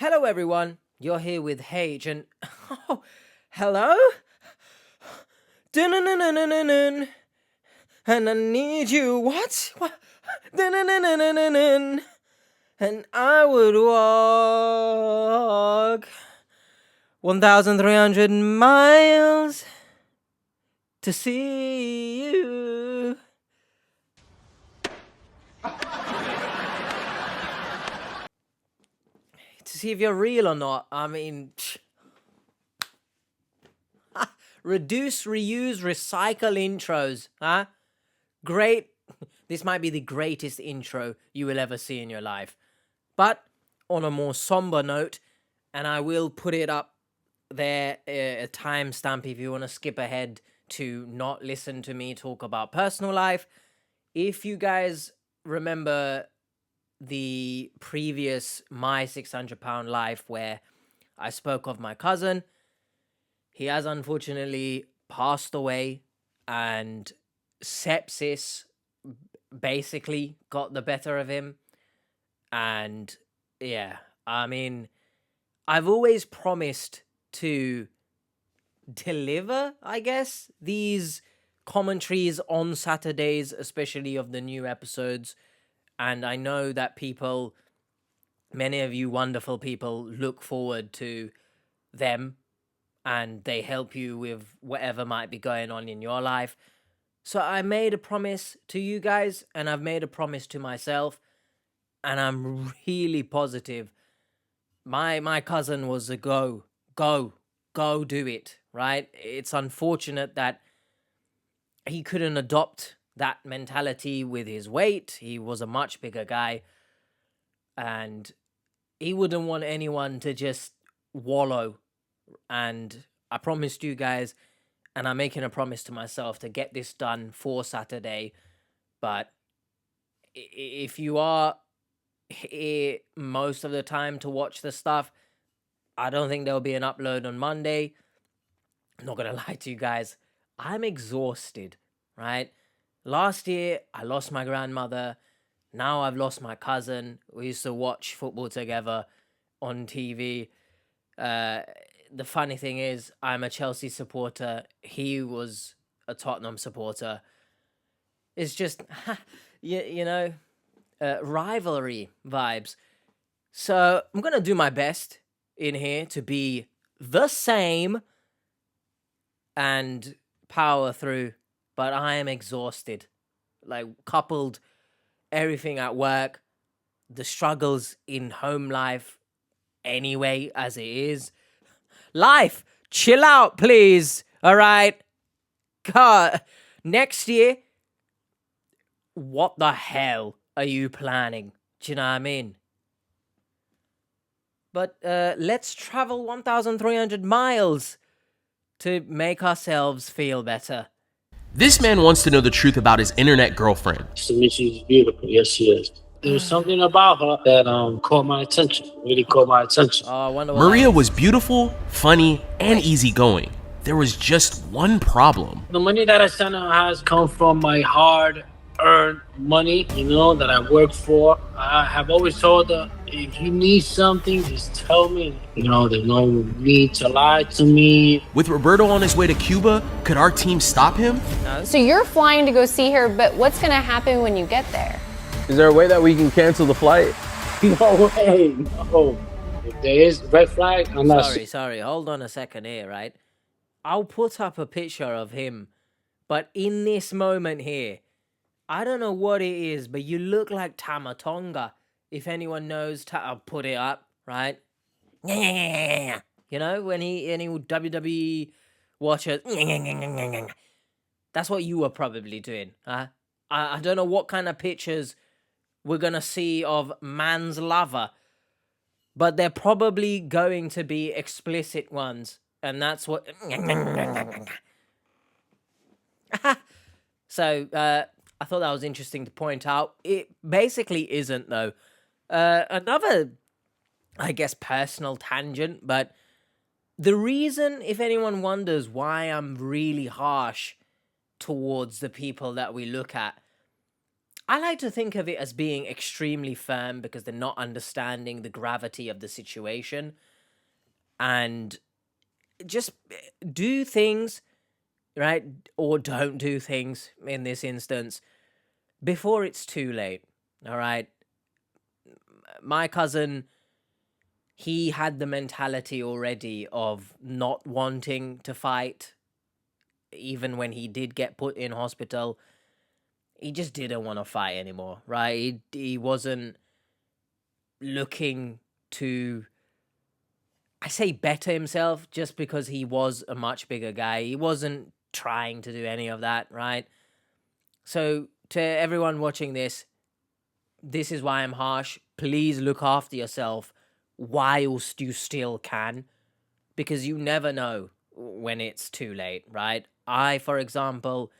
Hello, everyone. You're here with H, and oh, hello. Dun-dun-dun-dun-dun-dun. And I need you. What? Dun-dun-dun-dun-dun-dun. And I would walk 1,300 miles to see you. To see if you're real or not. I mean, reduce, reuse, recycle intros, huh? Great. This might be the greatest intro you will ever see in your life. But on a more somber note, and I will put it up there, a timestamp if you want to skip ahead to not listen to me talk about personal life. If you guys remember the previous My 600 Pound Life where I spoke of my cousin, he has unfortunately passed away, and sepsis basically got the better of him. And yeah, I mean, I've always promised to deliver, I guess, these commentaries on Saturdays, especially of the new episodes. And I know that people, many of you wonderful people, look forward to them, and they help you with whatever might be going on in your life. So I made a promise to you guys, and I've made a promise to myself, and I'm really positive. My cousin was a go do it, right? It's unfortunate that he couldn't adopt that mentality with his weight. He was a much bigger guy, and he wouldn't want anyone to just wallow. And I promised you guys, and I'm making a promise to myself to get this done for Saturday. But if you are here most of the time to watch the stuff, I don't think there'll be an upload on Monday. I'm not gonna lie to you guys, I'm exhausted, right? Last year, I lost my grandmother. Now I've lost my cousin. We used to watch football together on TV. The funny thing is, I'm a Chelsea supporter. He was a Tottenham supporter. It's just, rivalry vibes. So I'm going to do my best in here to be the same and power through, but I am exhausted. Like, coupled everything at work, the struggles in home life anyway, as it is. Life, chill out, please. All right. God, next year, what the hell are you planning? Do you know what I mean? But let's travel 1,300 miles to make ourselves feel better. This man wants to know the truth about his internet girlfriend. She's beautiful. Yes, she is. There was something about her that caught my attention. Really caught my attention. Oh, I wonder what Maria was beautiful, funny, and easygoing. There was just one problem. The money that I sent her has come from my hard-earned money, that I worked for. I have always told her, if you need something, just tell me. There's no need to lie to me. With Roberto on his way to Cuba, could our team stop him? No. So you're flying to go see her, but what's going to happen when you get there? Is there a way that we can cancel the flight? No way, no. If there is red flag, I'm not... Sorry. Hold on a second here, right? I'll put up a picture of him, but in this moment here, I don't know what it is, but you look like Tamatonga. If anyone knows, I'll put it up, right? You know, when any WWE watchers, that's what you were probably doing, huh? I don't know what kind of pictures we're gonna see of man's lover, but they're probably going to be explicit ones, and that's what. So I thought that was interesting to point out. It basically isn't, though. Another, I guess, personal tangent, but the reason, if anyone wonders why I'm really harsh towards the people that we look at, I like to think of it as being extremely firm because they're not understanding the gravity of the situation, and just do things, right? Or don't do things in this instance before it's too late. All right. My cousin, he had the mentality already of not wanting to fight. Even when he did get put in hospital, he just didn't want to fight anymore, right? He wasn't looking to, I say, better himself just because he was a much bigger guy. He wasn't trying to do any of that, right? So to everyone watching this is why I'm harsh. Please look after yourself whilst you still can, because you never know when it's too late, right? I, for example,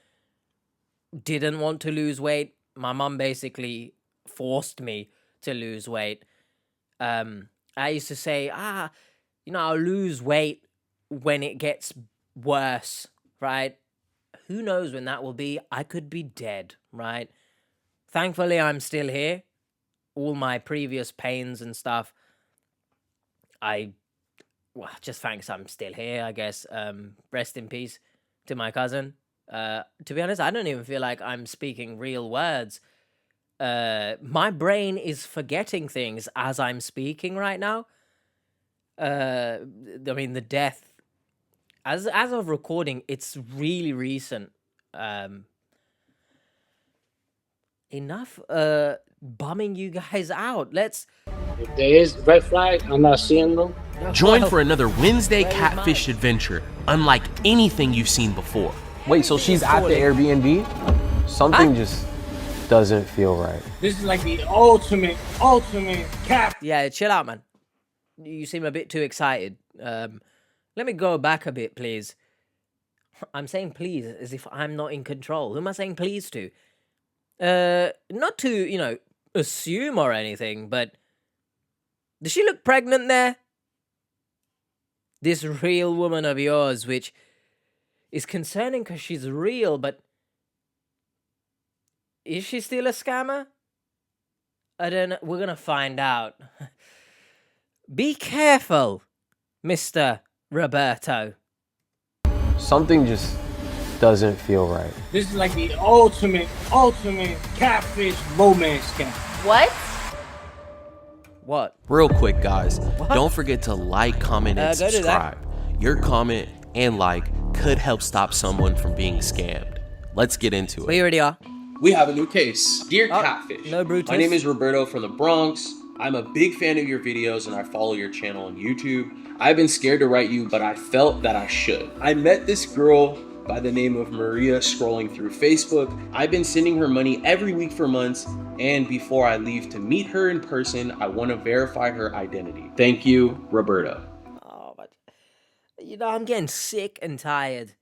didn't want to lose weight. My mum basically forced me to lose weight. I used to say, I'll lose weight when it gets worse, right? Who knows when that will be? I could be dead, right? Thankfully, I'm still here. All my previous pains and stuff, just thanks I'm still here, I guess. Rest in peace to my cousin. To be honest, I don't even feel like I'm speaking real words. My brain is forgetting things as I'm speaking right now. I mean, the death, as of recording, it's really recent. Enough bumming you guys out. Let's If there is red flag, I'm not seeing them. Join for another Wednesday catfish adventure, unlike anything you've seen before. Wait, so she's at the Airbnb? Something just doesn't feel right. This is like the ultimate cat. Yeah, chill out, man. You seem a bit too excited. Let me go back a bit, please. I'm saying please as if I'm not in control. Who am I saying please to? Not to, assume or anything, but does she look pregnant there? This real woman of yours, which is concerning because she's real, but is she still a scammer? I don't know. We're gonna find out. Be careful, Mr. Roberto. Something just doesn't feel right. This is like the ultimate catfish romance scam. What? What? Real quick, guys, don't forget to like, comment, and go do that. subscribe. Your comment and like could help stop someone from being scammed. Let's get into We it. already are. We have a new case. Dear Oh, Catfish, no Brutus. my name is Roberto from the Bronx. I'm a big fan of your videos and I follow your channel on YouTube. I've been scared to write you, but I felt that I should. I met this girl by the name of Maria scrolling through Facebook. I've been sending her money every week for months, and before I leave to meet her in person, I want to verify her identity. Thank you, Roberto. Oh, but I'm getting sick and tired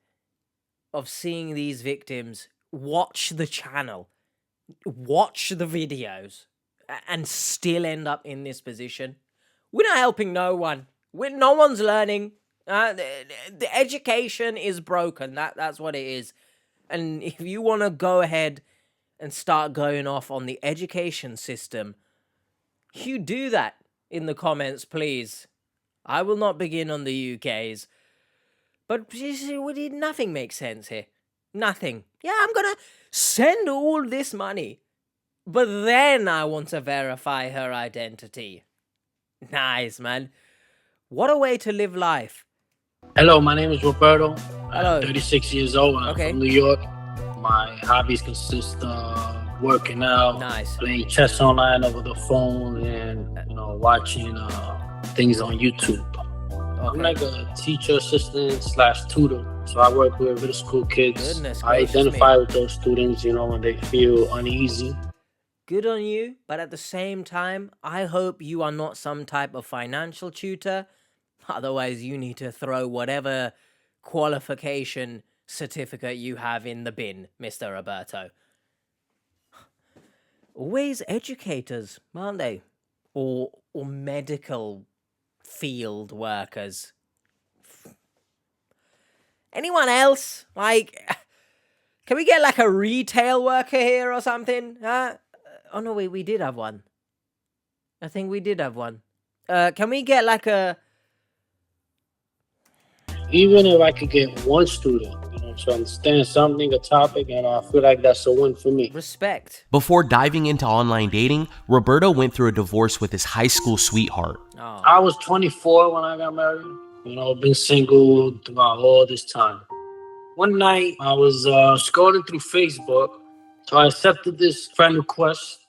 of seeing these victims watch the channel, watch the videos, and still end up in this position. We're not helping no one. No one's learning. The education is broken. That's what it is. And if you want to go ahead and start going off on the education system, you do that in the comments, please. I will not begin on the UK's. But nothing makes sense here. Nothing. Yeah, I'm gonna send all this money, but then I want to verify her identity. Nice, man. What a way to live life. Hello, my name is Roberto. Hello. I'm 36 years old. I'm Okay. from New York. My hobbies consist of working out, Nice. playing chess online over the phone, and watching things on YouTube. I'm Okay. like a teacher assistant / tutor. So I work with middle school kids. Goodness I gracious identify me. with those students, when they feel uneasy. Good on you, but at the same time, I hope you are not some type of financial tutor. Otherwise, you need to throw whatever qualification certificate you have in the bin, Mr. Roberto. Always educators, aren't they? Or medical field workers. Anyone else? Like, Can we get like a retail worker here or something? Huh? Oh no, we did have one. I think we did have one. Can we get like a... Even if I could get one student, to understand something, a topic, and I feel like that's a win for me. respect? Before diving into online dating, Roberto went through a divorce with his high school sweetheart. Oh. I was 24 when I got married. Been single throughout all this time. One night, I was scrolling through Facebook, so I accepted this friend request.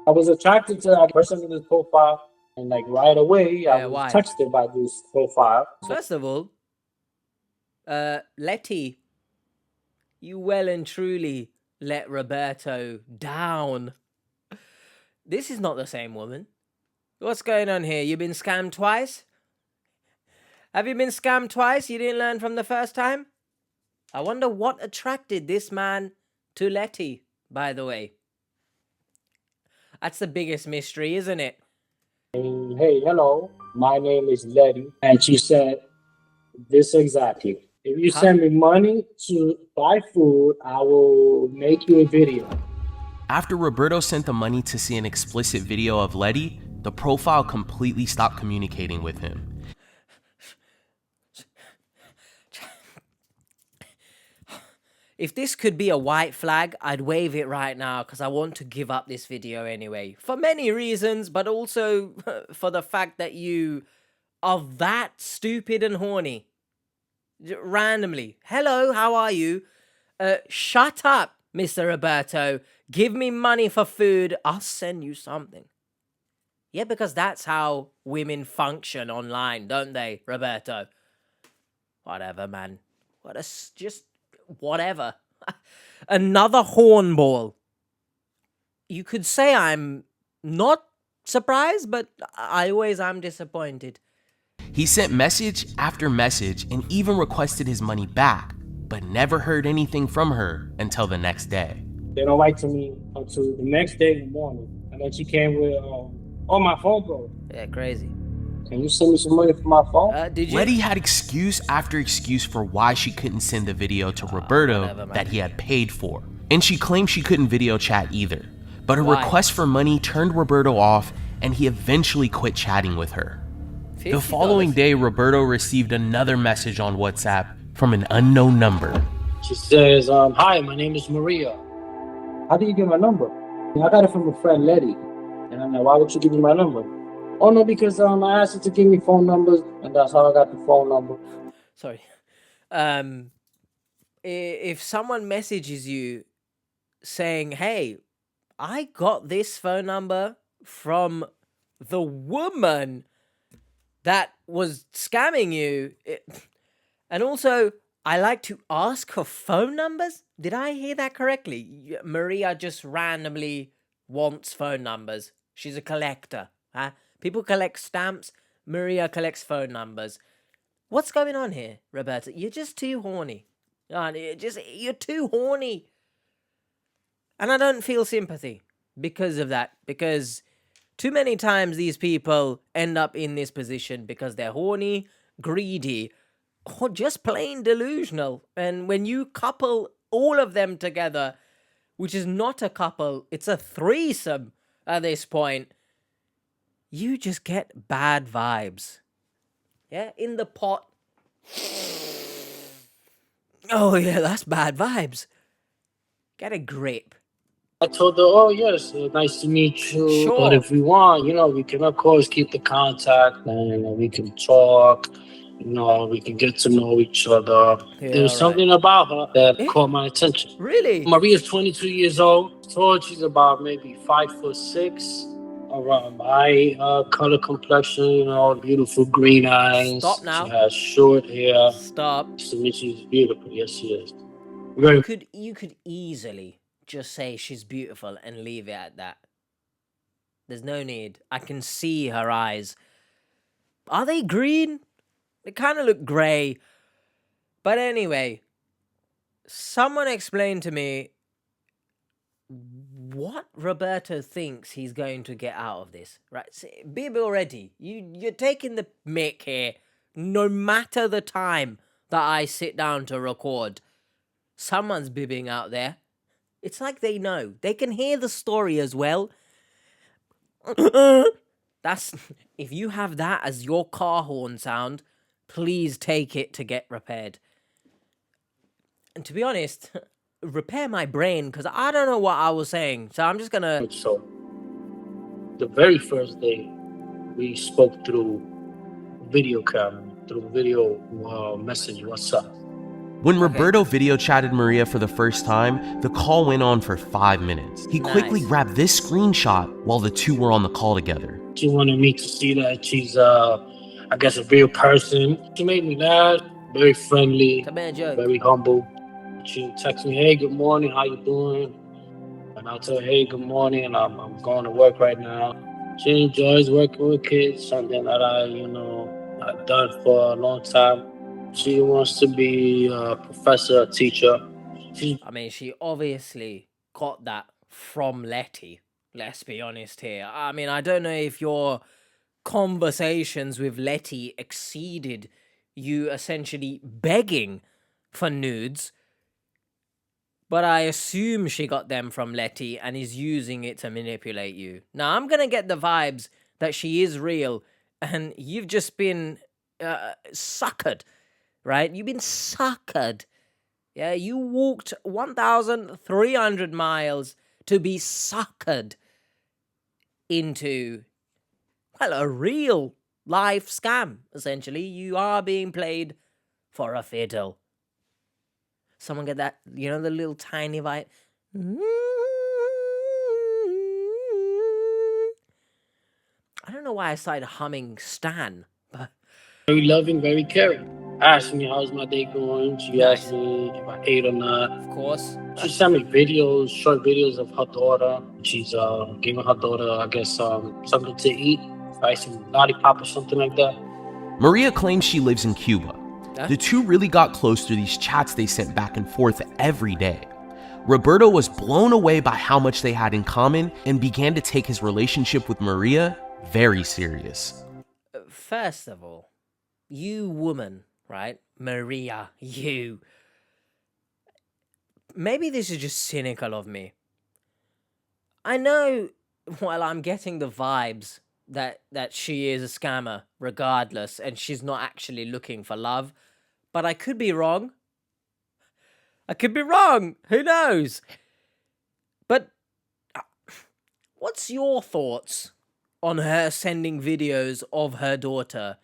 I was attracted to that person in this profile, and like right away, I was why? texted by this profile. First of all, Letty, you well and truly let Roberto down. This is not the same woman. What's going on here? You been scammed twice? Have you been scammed twice? You didn't learn from the first time? I wonder what attracted this man to Letty, by the way. That's the biggest mystery, isn't it? Hey, hello, my name is Letty. And she said this exactly. If you send me money to buy food, I will make you a video. After Roberto sent the money to see an explicit video of Letty, the profile completely stopped communicating with him. If this could be a white flag, I'd wave it right now because I want to give up this video anyway. For many reasons, but also for the fact that you are that stupid and horny. Randomly. Hello, how are you? Shut up, Mr. Roberto. Give me money for food. I'll send you something. Yeah, because that's how women function online, don't they, Roberto? Whatever, man. Whatever. Another hornball. You could say I'm not surprised, but I always am disappointed. He sent message after message and even requested his money back, but never heard anything from her until the next day. They don't write to me until the next day in the morning. And then she came with, oh, my phone broke. Yeah, crazy. Can you send me some money for my phone? Did you? Letty had excuse after excuse for why she couldn't send the video to Roberto whatever, man. that he had paid for. And she claimed she couldn't video chat either. But her Why? request for money turned Roberto off and he eventually quit chatting with her. The $50. following day, Roberto received another message on WhatsApp from an unknown number. She says, hi, my name is Maria. How do you get my number? I got it from a friend, Letty. And I'm like, why would you give me my number? Oh, no, because I asked her to give me phone numbers, and that's how I got the phone number. Sorry. If someone messages you saying, hey, I got this phone number from the woman that was scamming you, and also, I like to ask for phone numbers? Did I hear that correctly? Maria just randomly wants phone numbers. She's a collector, huh? People collect stamps. Maria collects phone numbers. What's going on here, Roberto? You're just too horny. You're too horny. And I don't feel sympathy because of that. Because too many times these people end up in this position because they're horny, greedy, or just plain delusional. And when you couple all of them together, which is not a couple, it's a threesome at this point, you just get bad vibes. Yeah, in the pot. Oh yeah, that's bad vibes. Get a grip. I told her, oh, yes, nice to meet you. Sure. But if we want, we can, of course, keep the contact and we can talk. We can get to know each other. Yeah, There was right. something about her that caught my attention. Really? Maria's 22 years old. Told she's about maybe 5'6", around my color complexion, beautiful green eyes. Stop now. She has short hair. Stop. To me, she's beautiful. Yes, she is. Very. You could easily just say she's beautiful and leave it at that. There's no need. I can see her eyes. Are they green? They kind of look grey. But anyway, someone explained to me what Roberto thinks he's going to get out of this. Right? Be already. You're taking the mick here. No matter the time that I sit down to record. Someone's bibbing out there. It's like they know. They can hear the story as well. That's if you have that as your car horn sound, please take it to get repaired. And to be honest, repair my brain because I don't know what I was saying. So I'm just gonna. So the very first day we spoke through video camera, through video message, WhatsApp. When Roberto video chatted Maria for the first time, the call went on for 5 minutes. He quickly grabbed this screenshot while the two were on the call together. She wanted me to see that she's, I guess, a real person. She made me laugh, very friendly, very humble. She texted me, hey, good morning, how you doing? And I'll tell her, hey, good morning, and I'm going to work right now. She enjoys working with kids, something that I've done for a long time. She wants to be a professor, a teacher. I mean, she obviously got that from Letty. Let's be honest here. I mean, I don't know if your conversations with Letty exceeded you essentially begging for nudes, but I assume she got them from Letty and is using it to manipulate you. Now, I'm gonna get the vibes that she is real and you've just been suckered, right? You've been suckered. Yeah, you walked 1,300 miles to be suckered into, well, a real life scam, essentially. You are being played for a fiddle. Someone get that, the little tiny vibe. I don't know why I started humming Stan, but... Very loving, very caring. Asked me how's my day going. She asked me if I ate or not. Of course. She sent me videos, short videos of her daughter. She's giving her daughter, I guess, something to eat, like some lollipop or something like that. Maria claims she lives in Cuba. The two really got close through these chats they sent back and forth every day. Roberto was blown away by how much they had in common and began to take his relationship with Maria very serious. First of all, you woman, right? Maria, you. Maybe this is just cynical of me. I know, well, I'm getting the vibes that she is a scammer regardless and she's not actually looking for love, but I could be wrong. Who knows? But what's your thoughts on her sending videos of her daughter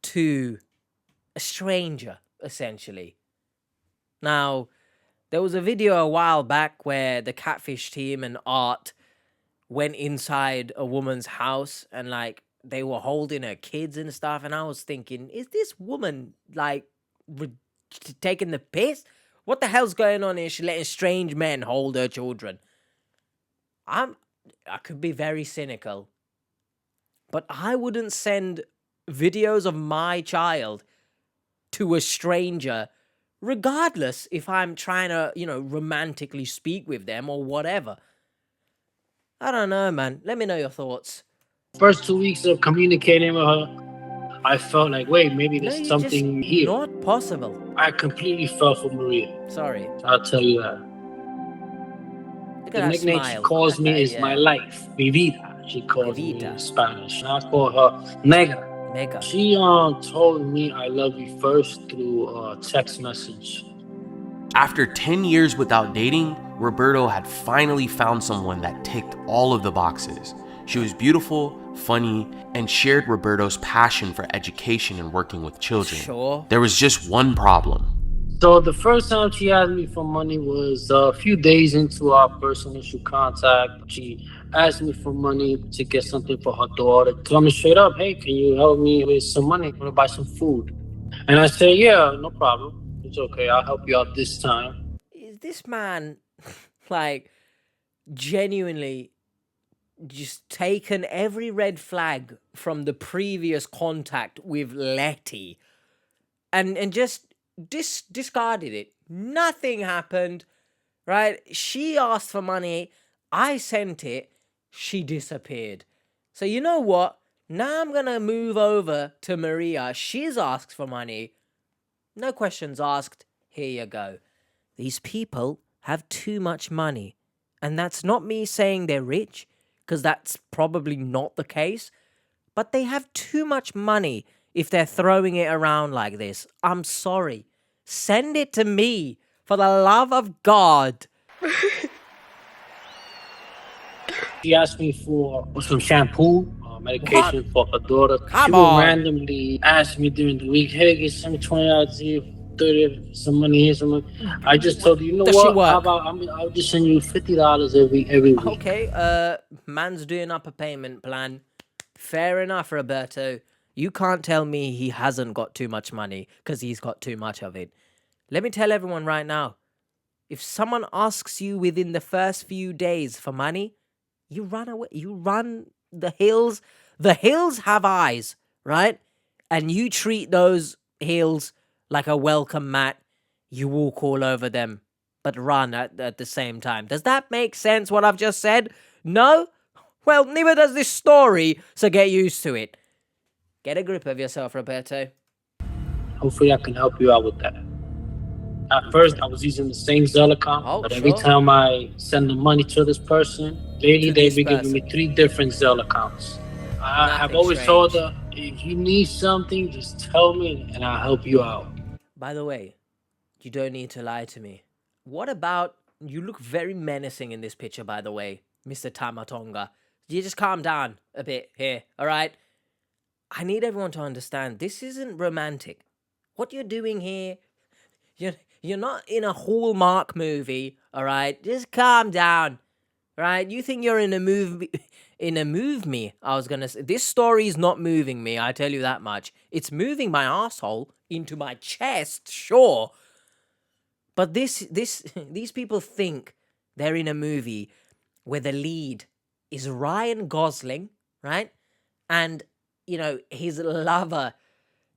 to a stranger, essentially? Now, there was a video a while back where the Catfish team and Art went inside a woman's house and, like, they were holding her kids and stuff. And I was thinking, is this woman, like, taking the piss? What the hell's going on here? She's letting strange men hold her children. I could be very cynical, but I wouldn't send videos of my child to a stranger, regardless if I'm trying to, romantically speak with them or whatever. I don't know, man. Let me know your thoughts. First 2 weeks of communicating with her, I felt like, wait, maybe there's something here. Not possible. I completely fell for Maria. Sorry. I'll tell you that. The nickname she calls me is my life, mi vida. She calls me in Spanish. I call her Negra. She told me I love you first through a text message. After 10 years without dating, Roberto had finally found someone that ticked all of the boxes. She was beautiful, funny, and shared Roberto's passion for education and working with children. Sure. There was just one problem. So the first time she asked me for money was a few days into our first initial contact. She asked me for money to get something for her daughter. Told me straight up, hey, can you help me with some money? I want to buy some food. And I said, yeah, no problem. It's okay. I'll help you out this time. Is this man, like, genuinely just taken every red flag from the previous contact with Letty and just discarded it? Nothing happened, right? She asked for money. I sent it. She disappeared. So you know what? Now I'm going to move over to Maria. She's asked for money. No questions asked. Here you go. these people have too much money. And that's not me saying they're rich, because that's probably not the case. But they have too much money if they're throwing it around like this. I'm sorry. Send it to me, for the love of God. She asked me for some shampoo, medication for her daughter. Come She would on. randomly ask me during the week, hey, get some $20 here, 30, some money here, some money. I just told her, you know Does she what? How work? about I'll just send you $50 every week. Okay, man's doing up a payment plan. Fair enough, Roberto. You can't tell me he hasn't got too much money, because he's got too much of it. Let me tell everyone right now, if someone asks you within the first few days for money, you run away. You run the hills. The hills have eyes, right? And you treat those hills like a welcome mat. You walk all over them, but run at the same time. Does that make sense, what I've just said? No? Well, neither does this story, so get used to it. Get a grip of yourself, Roberto. Hopefully I can help you out with that. At first, I was using the same Zelle account, but every sure. time I send the money to this person, lately To they've this been giving me person. 3 different Zelle accounts. I have Nothing always told strange. her, if you need something, just tell me and I'll help you out. By the way, you don't need to lie to me. What about, you look very menacing in this picture, by the way, Mr. Tamatonga. You just calm down a bit here, all right? I need everyone to understand, this isn't romantic. What you're doing here, you're not in a Hallmark movie, all right? Just calm down, all right? You think you're in a movie, I was gonna say. This story is not moving me, I tell you that much. It's moving my asshole into my chest, sure. But these people think they're in a movie where the lead is Ryan Gosling, right? And, his lover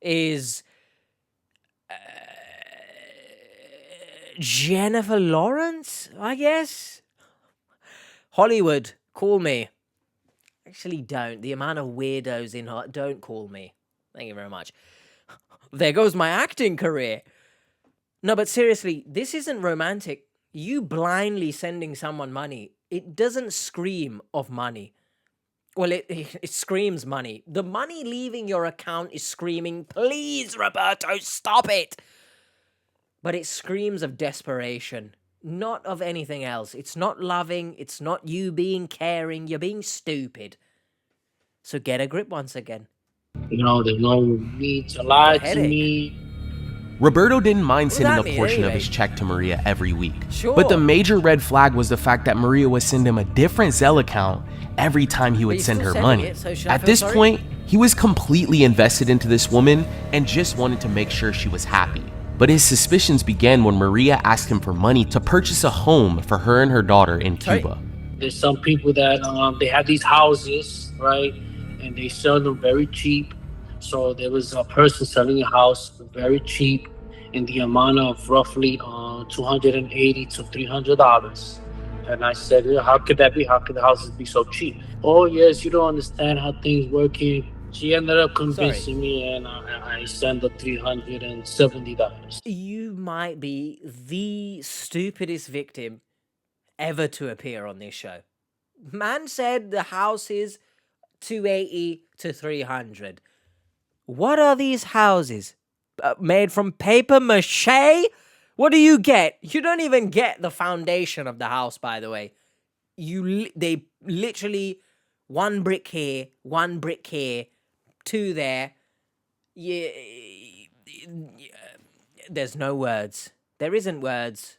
is Jennifer Lawrence, I guess? Hollywood, call me. Actually, don't. The amount of weirdos in her, don't call me. Thank you very much. There goes my acting career. No, but seriously, this isn't romantic. You blindly sending someone money, it doesn't scream of money. Well, it screams money. The money leaving your account is screaming, please, Roberto, stop it. But it screams of desperation, not of anything else. It's not loving. It's not you being caring. You're being stupid. So get a grip once again. There's no need to lie to headache. me. Roberto didn't mind What does sending that a mean, portion of anyway? his check to Maria every week. Sure. But the major red flag was the fact that Maria would send him a different Zelle account every time he would he's send still her sending money. it, so should I At feel this sorry? point, he was completely invested into this woman and just wanted to make sure she was happy. But his suspicions began when Maria asked him for money to purchase a home for her and her daughter in Cuba. There's some people that they have these houses, right? And they sell them very cheap. So there was a person selling a house very cheap in the amount of roughly $280 to $300. And I said, how could that be? How could the houses be so cheap? Oh, yes, you don't understand how things work here. She ended up convincing me, and I sent her $370. You might be the stupidest victim ever to appear on this show. Man said the house is 280 to 300. What are these houses? Made from paper mache? What do you get? You don't even get the foundation of the house, by the way. They literally one brick here, 2 there. Yeah, there's no words. There isn't words.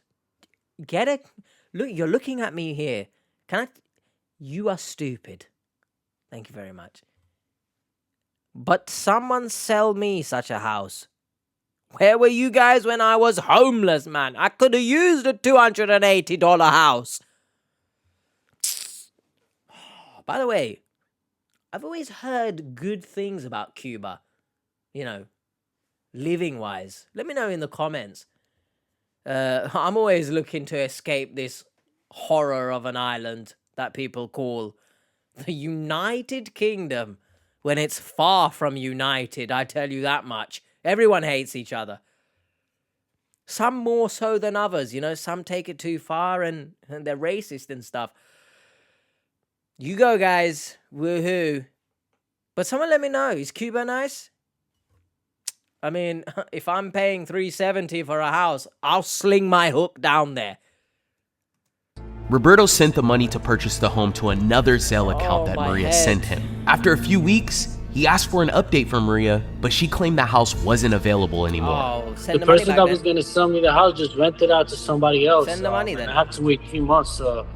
Get it? Look, you're looking at me here. You are stupid. Thank you very much. But someone sell me such a house. Where were you guys when I was homeless, man? I could have used a $280 house. By the way, I've always heard good things about Cuba. Living-wise. Let me know in the comments. I'm always looking to escape this horror of an island that people call the United Kingdom, when it's far from united, I tell you that much. Everyone hates each other. Some more so than others, you know. Some take it too far and they're racist and stuff. You go, guys. Woohoo. But someone let me know. Is Cuba nice? I mean, if I'm paying $370 for a house, I'll sling my hook down there. Roberto sent the money to purchase the home to another Zelle account Oh, that my Maria head. sent him. After a few weeks, he asked for an update from Maria, but she claimed the house wasn't available anymore. Oh, send The the money person back that was then. going to sell me the house just rented out to somebody else. Send the money and then. I had to wait 3 months to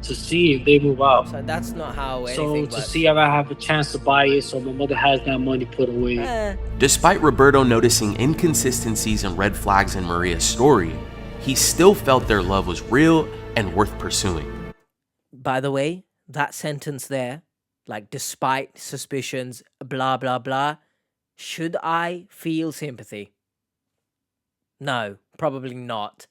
see if they move out. So that's not how So anything to works. see if I have a chance to buy it, so my mother has that money put away. Despite Roberto noticing inconsistencies and red flags in Maria's story, he still felt their love was real and worth pursuing. By the way, that sentence there, like despite suspicions, blah, blah, blah, should I feel sympathy? No, probably not.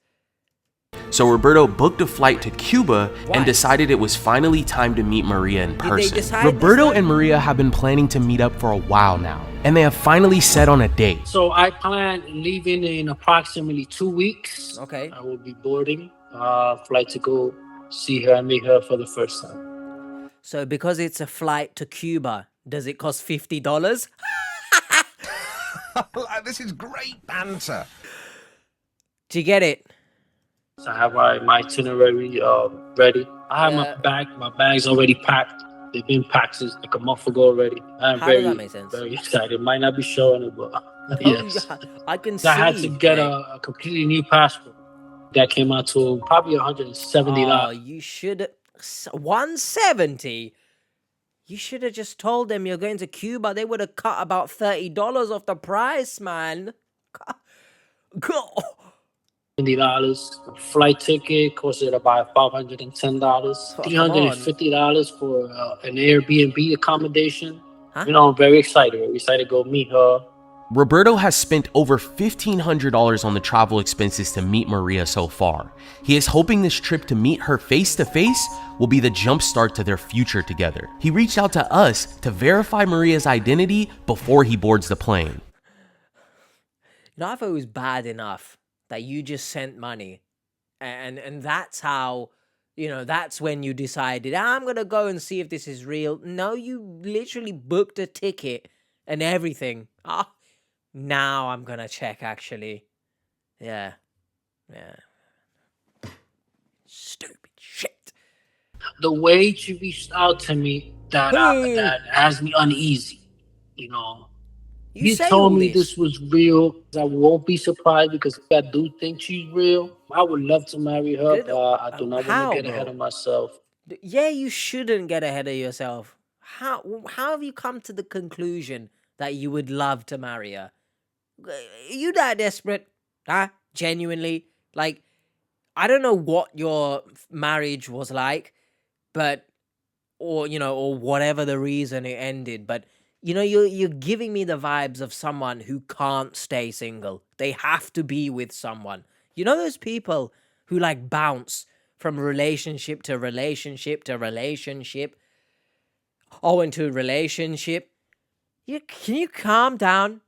So Roberto booked a flight to Cuba Why? and decided it was finally time to meet Maria in they person. decide this Roberto time? and Maria have been planning to meet up for a while now, and they have finally set on a date. So I plan leaving in approximately 2 weeks. Okay. I will be boarding flight to go see her and meet her for the first time. So because it's a flight to Cuba, does it cost $50? This is great banter. Do you get it? So I have my itinerary ready. I have my bag's already packed. They've been packed since like a month ago already. I'm How does that make sense? very excited. Might not be showing it, but yes. I can see. I had to get mate. a completely new passport. That came out to probably $170. Oh, you should 170. You should have just told them you're going to Cuba. They would have cut about $30 off the price, man. $70. Flight ticket costed about $510. Oh, $350 for an Airbnb accommodation. Huh? You know, I'm very excited. Very excited to go meet her. Roberto has spent over $1,500 on the travel expenses to meet Maria so far. He is hoping this trip to meet her face to face will be the jumpstart to their future together. He reached out to us to verify Maria's identity before he boards the plane. You know, I thought it was bad enough that you just sent money, and that's how, you know, that's when you decided, I'm gonna go and see if this is real. No, you literally booked a ticket and everything. Now I'm gonna check, actually. Yeah. Stupid shit. The way she reached out to me, that has me uneasy. You know, you say told all me this. this was real. I won't be surprised because if I do think she's real, I would love to marry her, Good. but I do not How, want to get bro? ahead of myself. Yeah, you shouldn't get ahead of yourself. How have you come to the conclusion that you would love to marry her? Are you that desperate? Huh? Genuinely? Like, I don't know what your marriage was like, but, or, you know, or whatever the reason it ended, but, you know, you're giving me the vibes of someone who can't stay single. They have to be with someone. You know those people who like bounce from relationship to relationship to relationship? Oh, into a relationship? Can you calm down?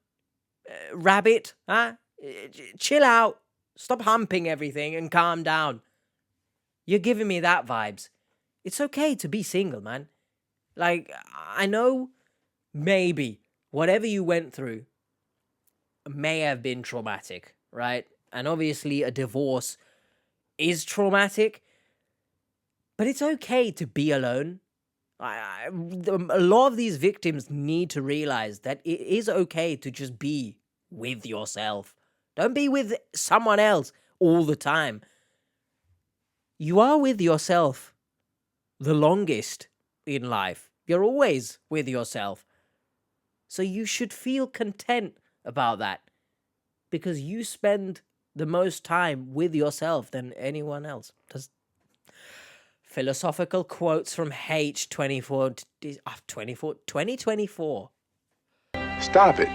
Rabbit, huh? Chill out. Stop humping everything and calm down. You're giving me that vibes. It's okay to be single, man. Like, I know maybe whatever you went through may have been traumatic, right? And obviously a divorce is traumatic, but it's okay to be alone. A lot of these victims need to realize that it is okay to just be with yourself. Don't be with someone else all the time. You are with yourself the longest in life. You're always with yourself. So you should feel content about that because you spend the most time with yourself than anyone else. Philosophical quotes from H2024. Stop it.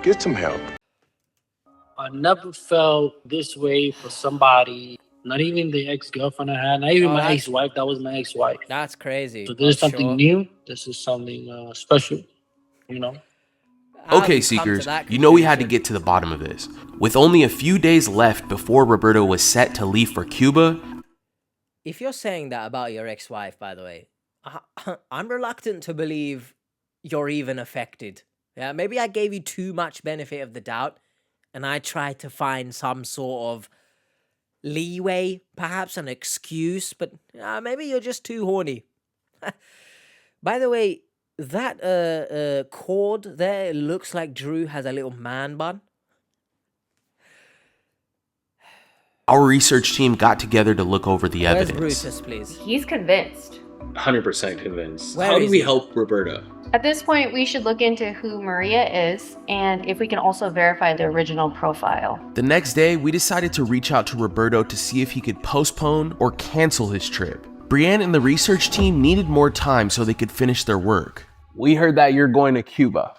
Get some help. I never felt this way for somebody, not even the ex-girlfriend I had, not even my ex-wife. That was my ex-wife. That's crazy. So this is something new. This is something special, you know. How Okay, you come to Seekers, that you know we had to conclusion? get to the bottom of this. With only a few days left before Roberto was set to leave for Cuba, If you're saying that about your ex-wife, by the way, I'm reluctant to believe you're even affected. Yeah, maybe I gave you too much benefit of the doubt, and I tried to find some sort of leeway, perhaps an excuse, but maybe you're just too horny. By the way, that cord there looks like Drew has a little man bun. our research team got together to look over the Where's evidence. Brutus, please? He's convinced. 100% convinced. Where How do is we he? help Roberto? At this point, we should look into who Maria is and if we can also verify the original profile. The next day, we decided to reach out to Roberto to see if he could postpone or cancel his trip. Brienne and the research team needed more time so they could finish their work. We heard that you're going to Cuba.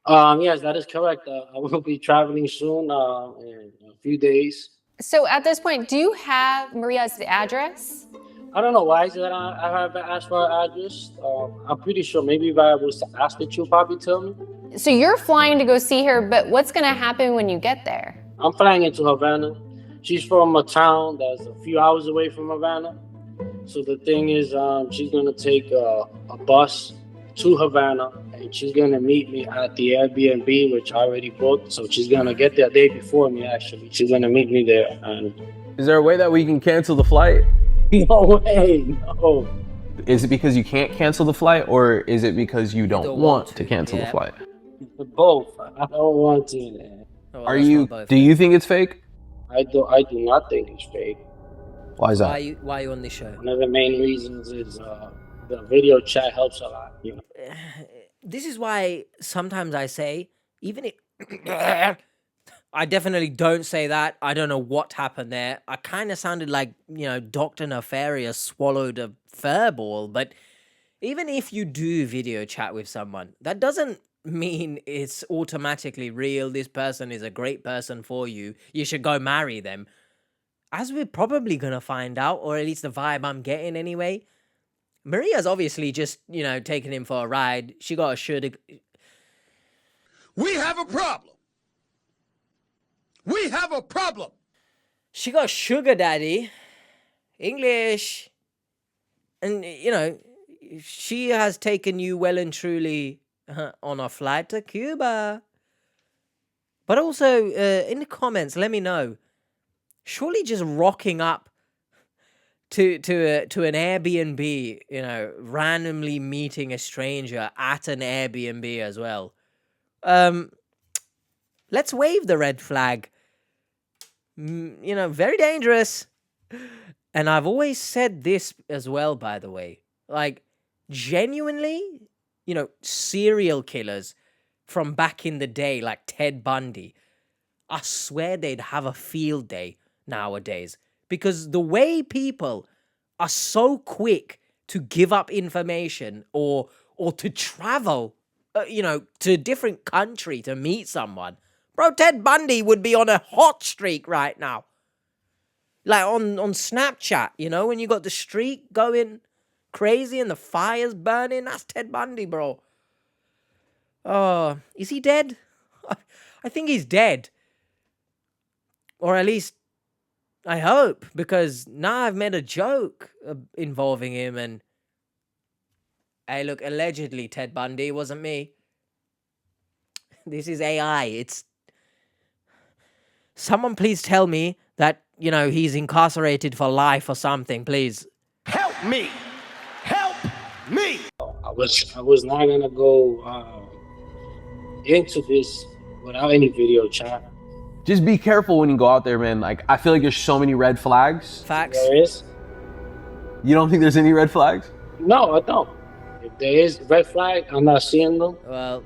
Yes, that is correct. I will be traveling soon, in a few days. So at this point, do you have Maria's address? I don't know why is that I haven't asked for her address. I'm pretty sure maybe if I was to ask it, you'll probably tell me. So you're flying to go see her, but what's going to happen when you get there? I'm flying into Havana. She's from a town that's a few hours away from Havana. So the thing is, she's gonna take a bus to Havana, and she's gonna meet me at the Airbnb, which I already booked. So she's gonna get there a day before me. Actually, she's gonna meet me there. And Is there a way that we can cancel the flight? no way, no. Is it because you can't cancel the flight, or is it because you don't don't want want to to, cancel the yeah. flight? Both. I don't want to. Man. Oh, well, Are that's you? not both. Do you think it's fake? I do not think it's fake. Why is Why that? are you on this show? One of the main reasons is the video chat helps a lot. You know. This is why sometimes I say, even if I definitely don't say that. I don't know what happened there. I kind of sounded like, Dr. Nefarious swallowed a fur ball. But even if you do video chat with someone, that doesn't mean it's automatically real. This person is a great person for you. You should go marry them. As we're probably going to find out, or at least the vibe I'm getting anyway, Maria's obviously just, taking him for a ride. She got a should. We have a problem. We have a problem. She got sugar daddy. English. And, she has taken you well and truly on a flight to Cuba. But also, in the comments, let me know. Surely just rocking up to an Airbnb, randomly meeting a stranger at an Airbnb as well. Let's wave the red flag. Very dangerous. And I've always said this as well, by the way. Like, genuinely, serial killers from back in the day, like Ted Bundy, I swear they'd have a field day nowadays, because the way people are so quick to give up information or to travel, to a different country to meet someone. Bro, Ted Bundy would be on a hot streak right now. Like on Snapchat, when you got the streak going crazy and the fire's burning, that's Ted Bundy, bro. Oh, is he dead? I think he's dead. Or at least I hope, because now I've made a joke involving him and, hey, look, allegedly Ted Bundy, wasn't me. This is AI. It's... Someone please tell me that, he's incarcerated for life or something, please. Help me. Help me. I was not gonna go into this without any video chat. Just be careful when you go out there, man. Like, I feel like there's so many red flags. Facts. There is? You don't think there's any red flags? No, I don't. If there is red flag, I'm not seeing them. Well,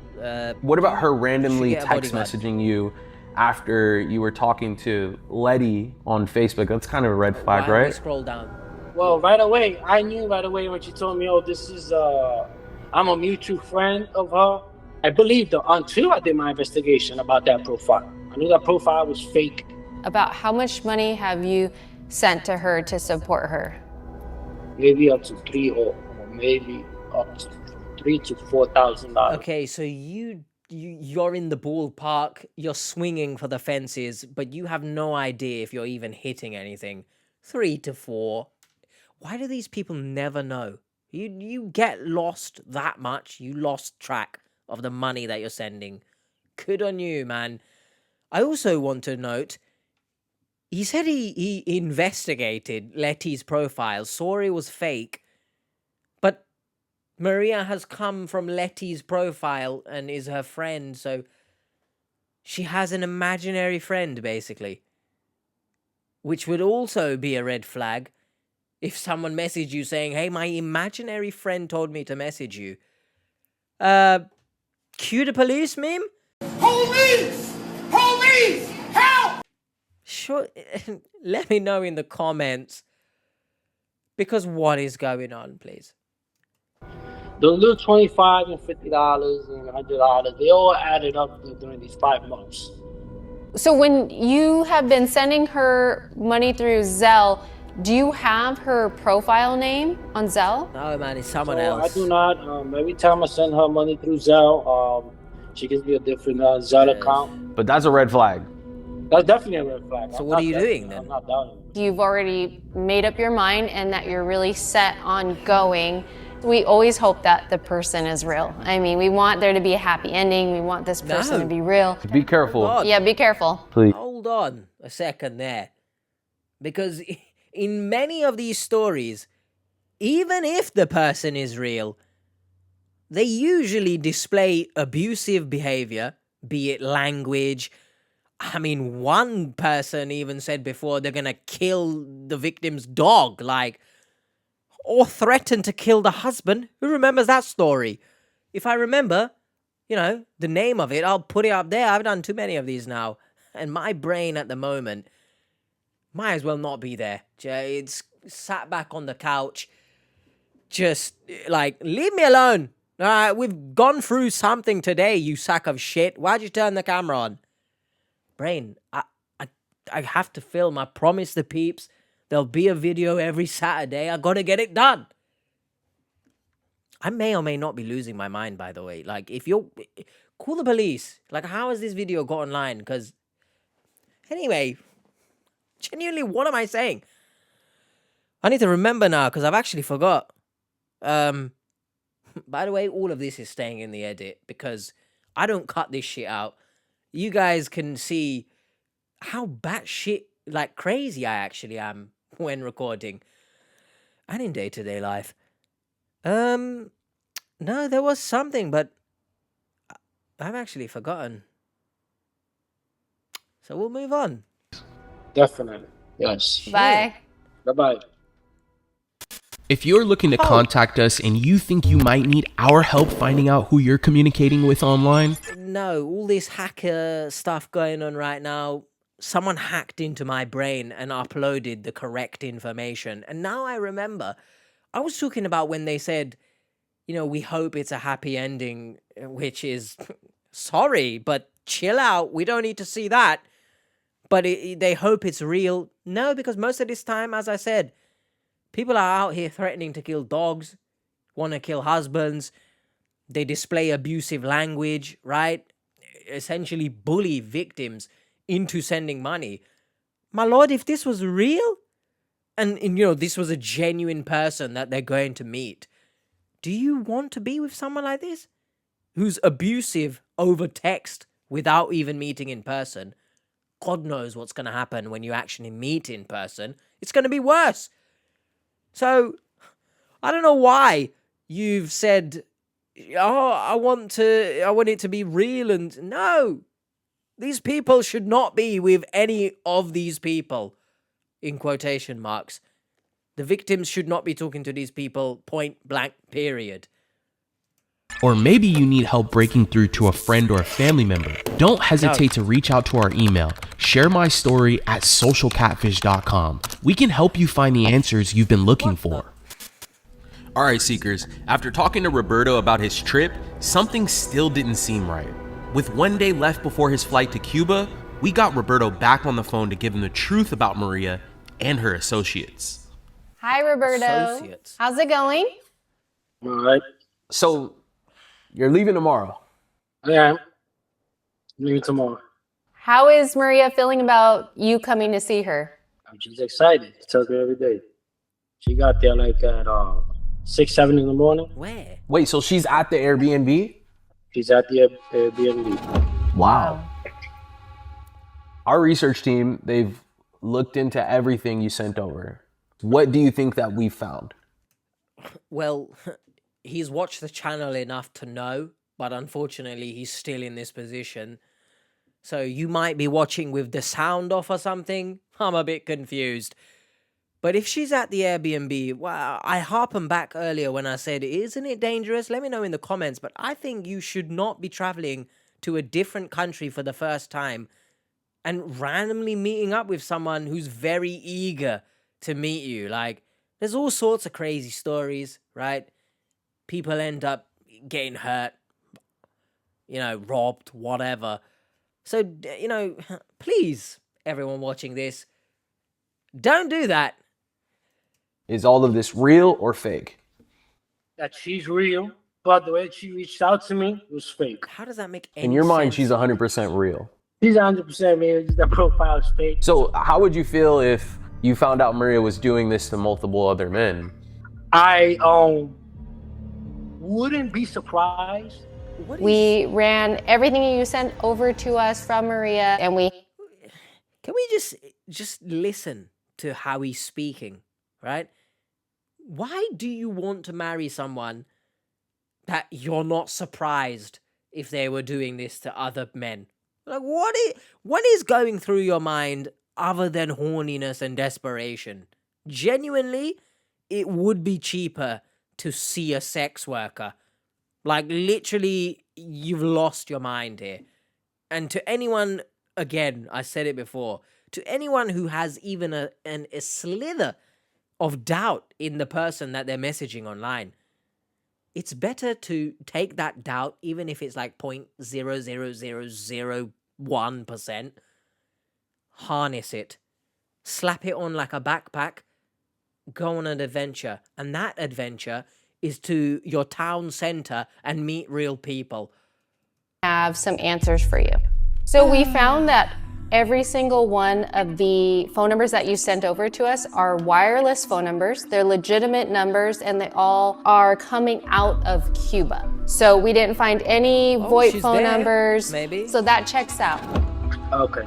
What about her randomly Should get a text bodyguard. messaging you after you were talking to Letty on Facebook? That's kind of a red flag, why don't we right? scroll down? Well, right away, I knew right away when she told me, oh, this is, I'm a mutual friend of her. I believed her until I did my investigation about that profile. I knew that profile was fake. About how much money have you sent to her to support her? Maybe up to $3,000 or maybe up to $3,000 to $4,000. Okay, so you you're in the ballpark, you're swinging for the fences, but you have no idea if you're even hitting anything. 3 to 4. Why do these people never know? You get lost that much. You lost track of the money that you're sending. Good on you, man. I also want to note, he said he investigated Letty's profile, saw it was fake, but Maria has come from Letty's profile and is her friend, so she has an imaginary friend, basically. Which would also be a red flag if someone messaged you saying, hey, my imaginary friend told me to message you. Cue the police meme? Police! Police! Help! Sure, let me know in the comments. Because what is going on, please? The little $25 and $50 and $100, they all added up during these 5 months. So when you have been sending her money through Zelle, do you have her profile name on Zelle? No, man, it's someone So else. I do not. Every time I send her money through Zelle, she gives me a different Zelle account. But that's a red flag. That's definitely a red flag. So what are you doing then? I'm not doubting. You've already made up your mind and that you're really set on going. We always hope that the person is real. I mean, we want there to be a happy ending. We want this person to be real. Be careful. God. Yeah, be careful. Please. Hold on a second there. Because in many of these stories, even if the person is real, they usually display abusive behavior, be it language. I mean, one person even said before they're gonna kill the victim's dog, or threaten to kill the husband. Who remembers that story? If I remember, the name of it, I'll put it up there. I've done too many of these now. And my brain at the moment might as well not be there. It's sat back on the couch. Just, leave me alone. All right, we've gone through something today, you sack of shit. Why'd you turn the camera on? Brain, I have to film. I promise the peeps. There'll be a video every Saturday. I gotta get it done. I may or may not be losing my mind, by the way. If you're... Call the police. How has this video got online? Because... Anyway... Genuinely, what am I saying? I need to remember now, because I've actually forgot. By the way, all of this is staying in the edit, because I don't cut this shit out. You guys can see how batshit, crazy I actually am when recording. And in day-to-day life. No, there was something, but I've actually forgotten. So we'll move on. Definitely. Yes. Bye. Bye-bye. If you're looking to contact us and you think you might need our help finding out who you're communicating with online, no, all this hacker stuff going on right now, someone hacked into my brain and uploaded the correct information. And now I remember, I was talking about when they said, we hope it's a happy ending, which is, sorry, but chill out. We don't need to see that. But they hope it's real. No, because most of this time, as I said, people are out here threatening to kill dogs, want to kill husbands. They display abusive language, right? Essentially bully victims into sending money. My lord, if this was real, and this was a genuine person that they're going to meet, do you want to be with someone like this? Who's abusive over text without even meeting in person? God knows what's going to happen when you actually meet in person. It's going to be worse. So, I don't know why you've said, I want it to be real, and no. These people should not be with any of these people, in quotation marks. The victims should not be talking to these people, point blank, period. or maybe you need help breaking through to a friend or a family member, don't hesitate to reach out to our email, sharemystory@socialcatfish.com. We can help you find the answers you've been looking for. Alright Seekers, after talking to Roberto about his trip, something still didn't seem right. With one day left before his flight to Cuba, we got Roberto back on the phone to give him the truth about Maria and her associates. Hi, Roberto. Associates. How's it going? All right. So, you're leaving tomorrow? I am. Maybe tomorrow. How is Maria feeling about you coming to see her? I'm just excited. She tells me every day. She got there like at 6, 7 in the morning. Where? Wait, so she's at the Airbnb? She's at the Airbnb. Wow. Our research team, they've looked into everything you sent over. What do you think that we found? Well, he's watched the channel enough to know, but unfortunately he's still in this position. So you might be watching with the sound off or something. I'm a bit confused. But if she's at the Airbnb, well, I harpened back earlier when I said, isn't it dangerous? Let me know in the comments. But I think you should not be traveling to a different country for the first time and randomly meeting up with someone who's very eager to meet you. Like, there's all sorts of crazy stories, right? People end up getting hurt, robbed, whatever. So, please, everyone watching this, don't do that. Is all of this real or fake? That she's real, but the way she reached out to me was fake. How does that make any sense? In your mind, she's 100% real. She's 100% man. Just that profile is fake. So how would you feel if you found out Maria was doing this to multiple other men? I wouldn't be surprised. We ran everything you sent over to us from Maria, and we... Can we just listen to how he's speaking, right? Why do you want to marry someone that you're not surprised if they were doing this to other men? Like, what is going through your mind other than horniness and desperation? Genuinely, it would be cheaper to see a sex worker. Like, literally, you've lost your mind here. And to anyone, again, I said it before, to anyone who has even a slither of doubt in the person that they're messaging online, it's better to take that doubt, even if it's like 0.00001%, harness it, slap it on like a backpack, go on an adventure. And that adventure is to your town center and meet real people. Have some answers for you. So we found that every single one of the phone numbers that you sent over to us are wireless phone numbers. They're legitimate numbers, and they all are coming out of Cuba. So we didn't find any VoIP phone numbers. Maybe. So that checks out. Okay.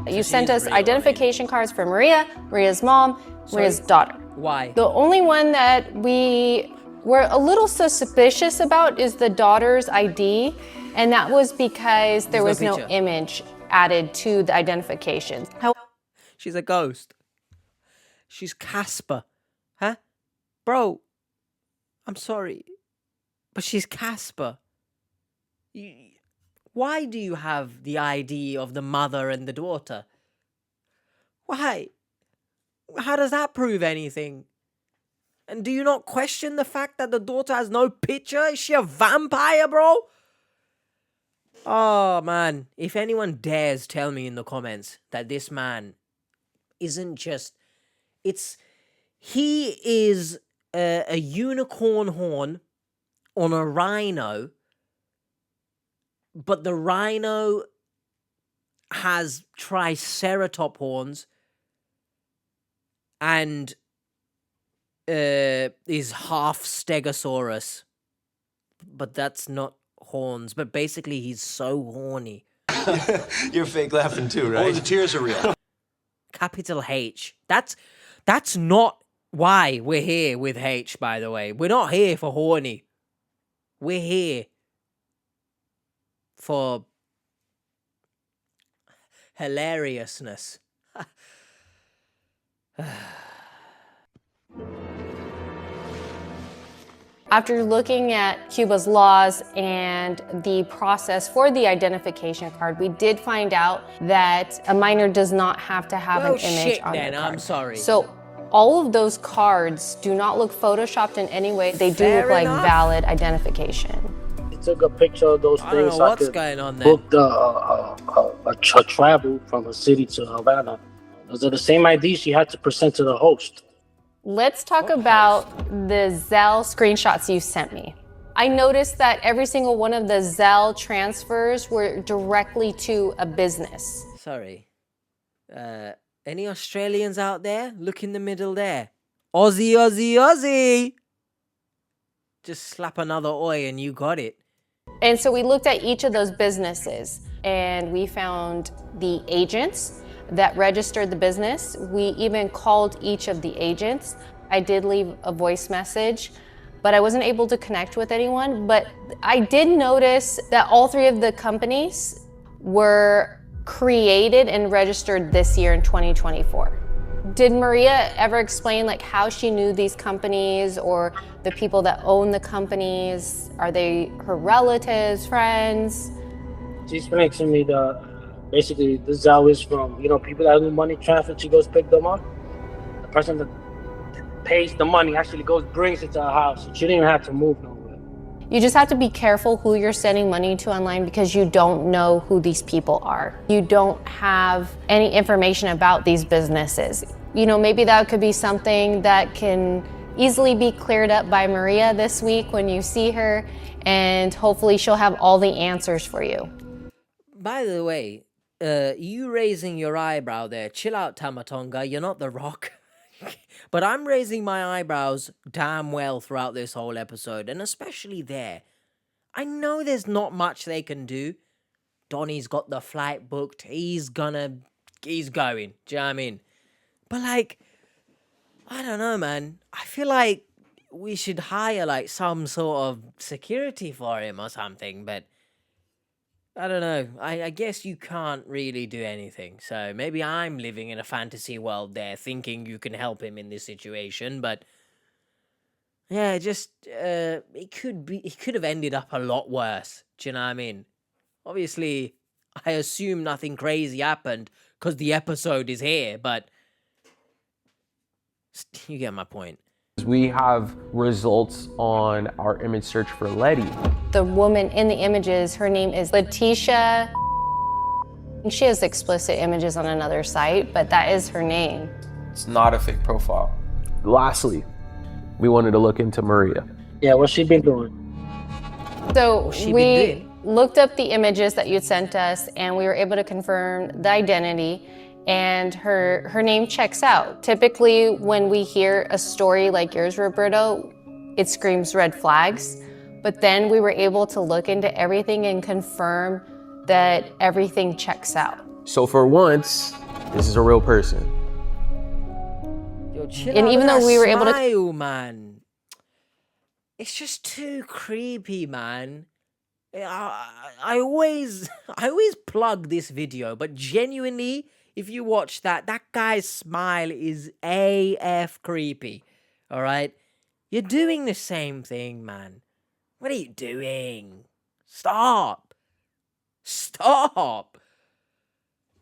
You sent us identification cards for Maria, Maria's mom, Maria's daughter. Why? The only one that we were a little suspicious about is the daughter's ID, and that was because there was no image added to the identification. She's a ghost. She's Casper. Huh? Bro, I'm sorry, but she's Casper. Why do you have the ID of the mother and the daughter? Why? How does that prove anything? And do you not question the fact that the daughter has no picture? Is she a vampire, bro? Oh, man. If anyone dares tell me in the comments that this man isn't just... He is a unicorn horn on a rhino, but the rhino has triceratop horns and is half stegosaurus, but that's not horns. But basically, he's so horny. You're fake laughing too, right? Oh, the tears are real. Capital H. That's not why we're here with H, by the way. We're not here for horny. We're here for hilariousness. After looking at Cuba's laws and the process for the identification card, we did find out that a minor does not have to have an image on their card. I'm sorry. So all of those cards do not look photoshopped in any way. They do look like valid identification. He took a picture of those things. I don't know what's going on there. Booked a travel from a city to Havana. Those are the same IDs she had to present to the host. Let's talk about the Zelle screenshots you sent me. I noticed that every single one of the Zelle transfers were directly to a business. Sorry. Any Australians out there? Look in the middle there. Aussie, Aussie, Aussie! Just slap another oi and you got it. And so we looked at each of those businesses and we found the agents that registered the business. We even called each of the agents. I did leave a voice message, but I wasn't able to connect with anyone. But I did notice that all three of the companies were created and registered this year in 2024. Did Maria ever explain like how she knew these companies or the people that own the companies? Are they her relatives, friends? She explained to me basically the Zelle is from, people that do money transfer. She goes pick them up. The person that pays the money actually brings it to her house. She didn't even have to move nowhere. You just have to be careful who you're sending money to online because you don't know who these people are. You don't have any information about these businesses. Maybe that could be something that can easily be cleared up by Maria this week when you see her, and hopefully she'll have all the answers for you. By the way, you raising your eyebrow there, chill out, Tamatonga, you're not The Rock. But I'm raising my eyebrows damn well throughout this whole episode, and especially there. I know there's not much they can do. Donnie's got the flight booked, he's going. Do you know what I mean? But I don't know, man. I feel like we should hire some sort of security for him or something, but I don't know. I guess you can't really do anything. So maybe I'm living in a fantasy world there, thinking you can help him in this situation. But yeah, it could have ended up a lot worse. Do you know what I mean? Obviously, I assume nothing crazy happened because the episode is here. But you get my point. We have results on our image search for Letty. The woman in the images, her name is Letitia. She has explicit images on another site, but that is her name. It's not a fake profile. Lastly, we wanted to look into Maria. Yeah, what's she been doing? So we looked up the images that you'd sent us, and we were able to confirm the identity, and her name checks out. Typically, when we hear a story like yours, Roberto, it screams red flags. But then we were able to look into everything and confirm that everything checks out. So for once, this is a real person. Yo, chill And out even with though that we were able to smile, man. It's just too creepy, man. I always plug this video, but genuinely, if you watch that guy's smile is AF creepy. All right? You're doing the same thing, man. What are you doing? Stop. Stop.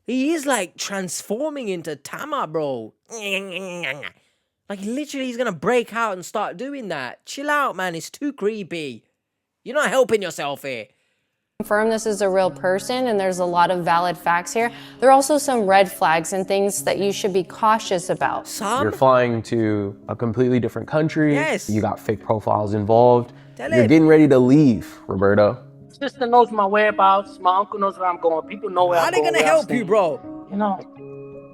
He is transforming into Tama, bro. Literally, he's gonna break out and start doing that. Chill out, man. It's too creepy. You're not helping yourself here. confirm this is a real person and there's a lot of valid facts here. There are also some red flags and things that you should be cautious about. You're flying to a completely different country. Yes. You got fake profiles involved. Tell You're him. getting ready to leave, Roberto. Sister knows my whereabouts. My uncle knows where I'm going. People know where How I'm are they going. gonna where I'm help you, staying. bro?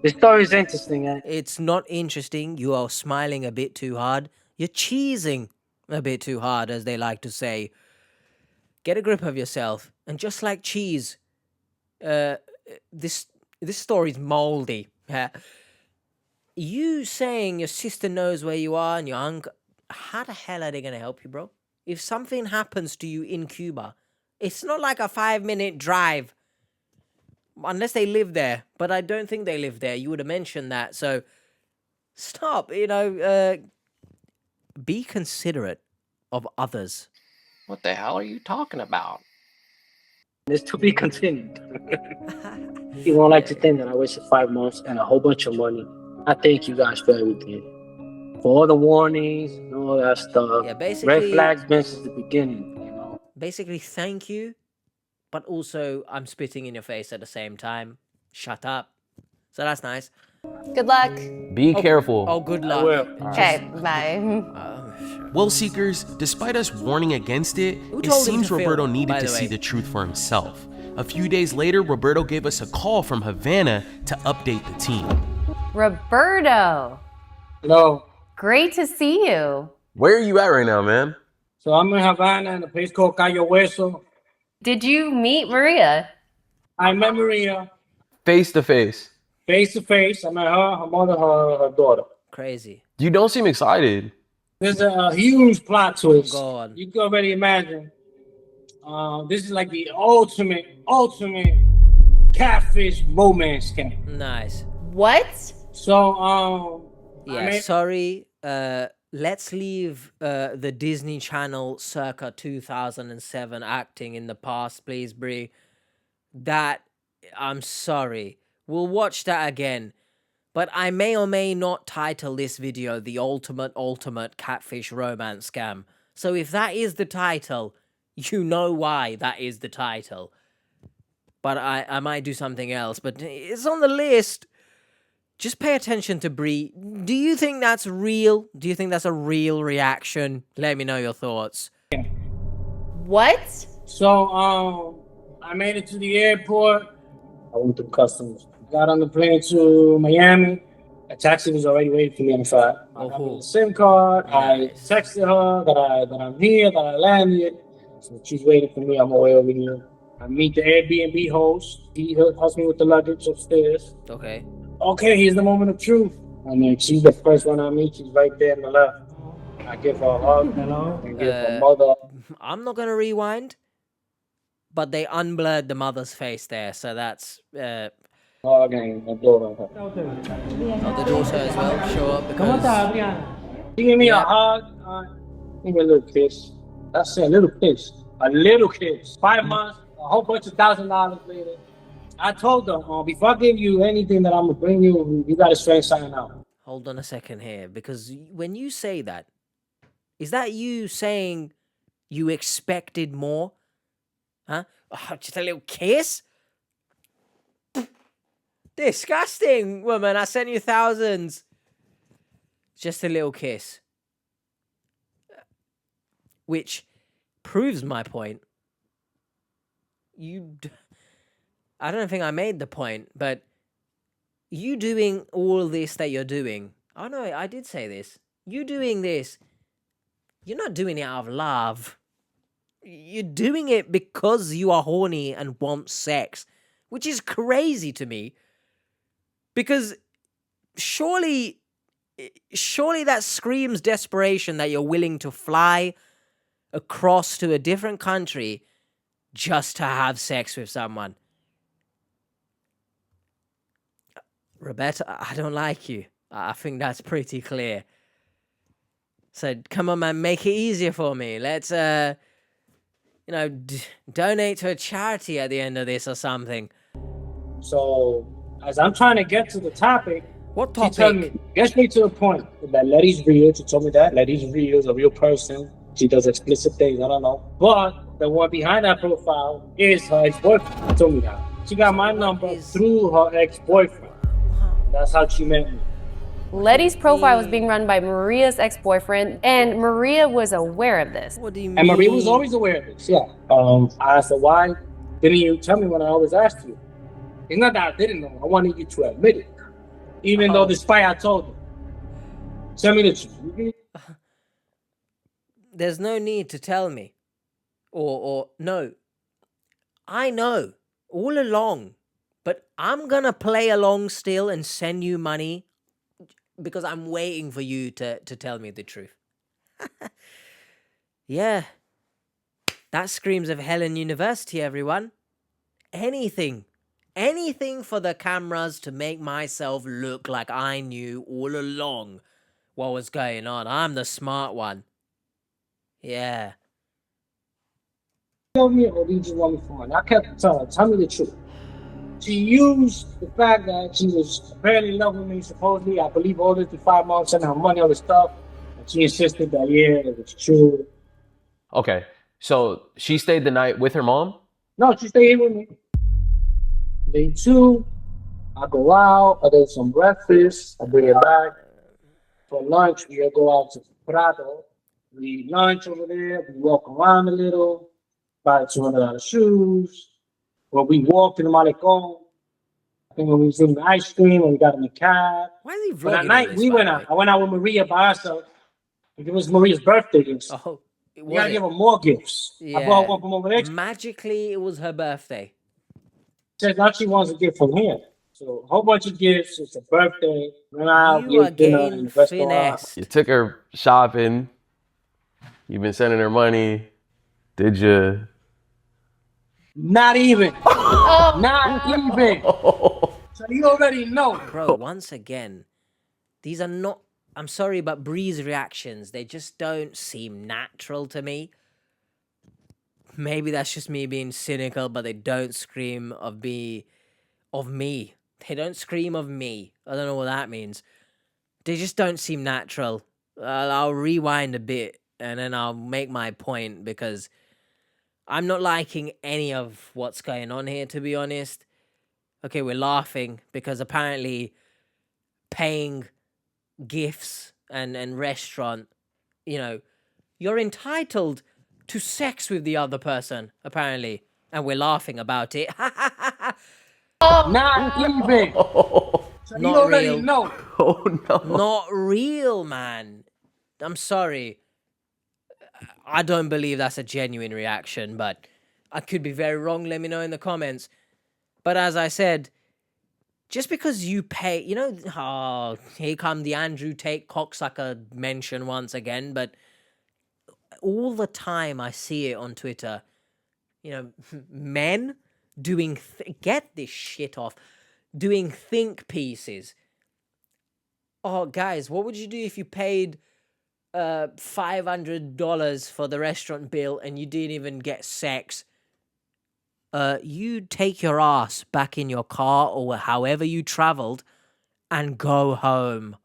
The story is interesting, eh? It's not interesting. You are smiling a bit too hard. You're cheesing a bit too hard, as they like to say. Get a grip of yourself. And just like cheese, this story's moldy. You saying your sister knows where you are and your uncle, how the hell are they going to help you, bro? If something happens to you in Cuba, it's not like a 5-minute drive. Unless they live there. But I don't think they live there. You would have mentioned that. So stop, be considerate of others. What the hell are you talking about? It's to be continued. You won't like to think that I wasted 5 months and a whole bunch of money. I thank you guys for everything. For all the warnings and all that stuff. Yeah, basically, red flags been since the beginning, Basically, thank you. But also, I'm spitting in your face at the same time. Shut up. So that's nice. Good luck. Be careful. Oh, good luck. I will. Okay, bye. Well, Seekers, despite us warning against it, it told him seems to Roberto film, needed by to the see way? the truth for himself. A few days later, Roberto gave us a call from Havana to update the team. Roberto, Hello. great to see you. Where are you at right now, man? So I'm in Havana in a place called Cayo Hueso. Did you meet Maria? I met Maria Face to face. face to face. I met her mother, her daughter. Crazy. You don't seem excited. There's a huge plot twist. Go on. You can already imagine. This is like the ultimate catfish romance scam. What? Nice. So, Yeah, sorry. Let's leave the Disney Channel circa 2007 acting in the past, please, Brie. That, I'm sorry. We'll watch that again. But I may or may not title this video the ultimate catfish romance scam. So if that is the title, you know why that is the title. But I might do something else. But it's on the list. Just pay attention to Brie. Do you think that's real? Do you think that's a real reaction? Let me know your thoughts. What? So, I made it to the airport. I went through customs. Got on the plane to Miami. A taxi was already waiting for me on the side. I got me the SIM card. I texted her that I'm here, that I landed. So she's waiting for me on my way over here. I meet the Airbnb host. He helps me with the luggage upstairs. Okay. Okay, here's the moment of truth. I mean, she's the first one I meet. She's right there on the left. I give her a hug, and give her mother. I'm not going to rewind, but they unblurred the mother's face there, so that's... hug and my daughter. Oh, the daughter as well, show up because... She gave me a hug. Give me a little kiss. That's it, a little kiss. A little kiss. 5 months, a whole bunch of $1,000 later. I told her, before I give you anything that I'm going to bring you, you got to straighten something out. Hold on a second here, because when you say that, is that you saying you expected more? Huh? Oh, just a little kiss? Disgusting, woman. I sent you thousands. Just a little kiss. Which proves my point. I don't think I made the point, but you doing all this that you're doing. Oh no, I did say this. You doing this, you're not doing it out of love. You're doing it because you are horny and want sex, which is crazy to me. Because surely that screams desperation that you're willing to fly across to a different country just to have sex with someone. Roberto, I don't like you. I think that's pretty clear. So come on, man, make it easier for me. Let's, donate to a charity at the end of this or something. So, as I'm trying to get to the topic, what topic? She told me, get straight to the point. That Letty's real. She told me that Letty's real, is a real person. She does explicit things, I don't know. But the one behind that profile is her ex-boyfriend. She told me that. She got my number through her ex-boyfriend. That's how she met me. Letty's profile was being run by Maria's ex-boyfriend, and Maria was aware of this. What do you mean? And Maria was always aware of this, yeah. I asked her, why didn't you tell me when I always asked you? It's not that I didn't know. I wanted you to admit it. Even though despite I told you. Tell me the truth. There's no need to tell me. Or no. I know all along. But I'm going to play along still and send you money because I'm waiting for you to tell me the truth. Yeah. That screams of Helen University, everyone. Anything for the cameras to make myself look like I knew all along what was going on. I'm the smart one. Yeah. Tell me, or do you just want me for money? I kept telling her, tell me the truth. She used the fact that she was apparently in love with me, supposedly. I believe all this for 5 months, sending her money, all this stuff. And she insisted that, yeah, it was true. Okay, so she stayed the night with her mom? No, she stayed here with me. Day 2, I go out, I get some breakfast, I bring it back. For lunch, we'll go out to Prado. We eat lunch over there. We walk around a little. Buy $200 shoes. Well, we walked in the Malecon. I think when we was eating the ice cream and we got in the cab. Why is he vlogging But that all night this, we by went the out. way? I went out with Maria by herself. It was Maria's birthday gift. Oh, We gotta give her more gifts. I bought one from over there. Magically, it was her birthday. Said now she wants a gift from here. So a whole bunch of gifts. It's a birthday. Went out. You We are ate dinner in getting the restaurant. finessed. You took her shopping. You've been sending her money. Did you? Not even. Not even. So you already know. Bro, once again, these are not... I'm sorry, but Bree's reactions, they just don't seem natural to me. Maybe that's just me being cynical, but they don't scream of me. They don't scream of me. I don't know what that means. They just don't seem natural. I'll rewind a bit and then I'll make my point because I'm not liking any of what's going on here, to be honest. Okay, we're laughing because apparently paying gifts and restaurant, you know, you're entitled to sex with the other person, apparently. And we're laughing about it. Not even. So you Not already real. know. Oh no. Not real, man. I'm sorry. I don't believe that's a genuine reaction, but I could be very wrong. Let me know in the comments. But as I said, just because you pay, you know, oh, here come the Andrew Tate cocksucker mention once again, but all the time I see it on Twitter, you know, men doing, get this shit off, doing think pieces. Oh, guys, what would you do if you paid $500 for the restaurant bill and you didn't even get sex? You take your ass back in your car or however you traveled and go home.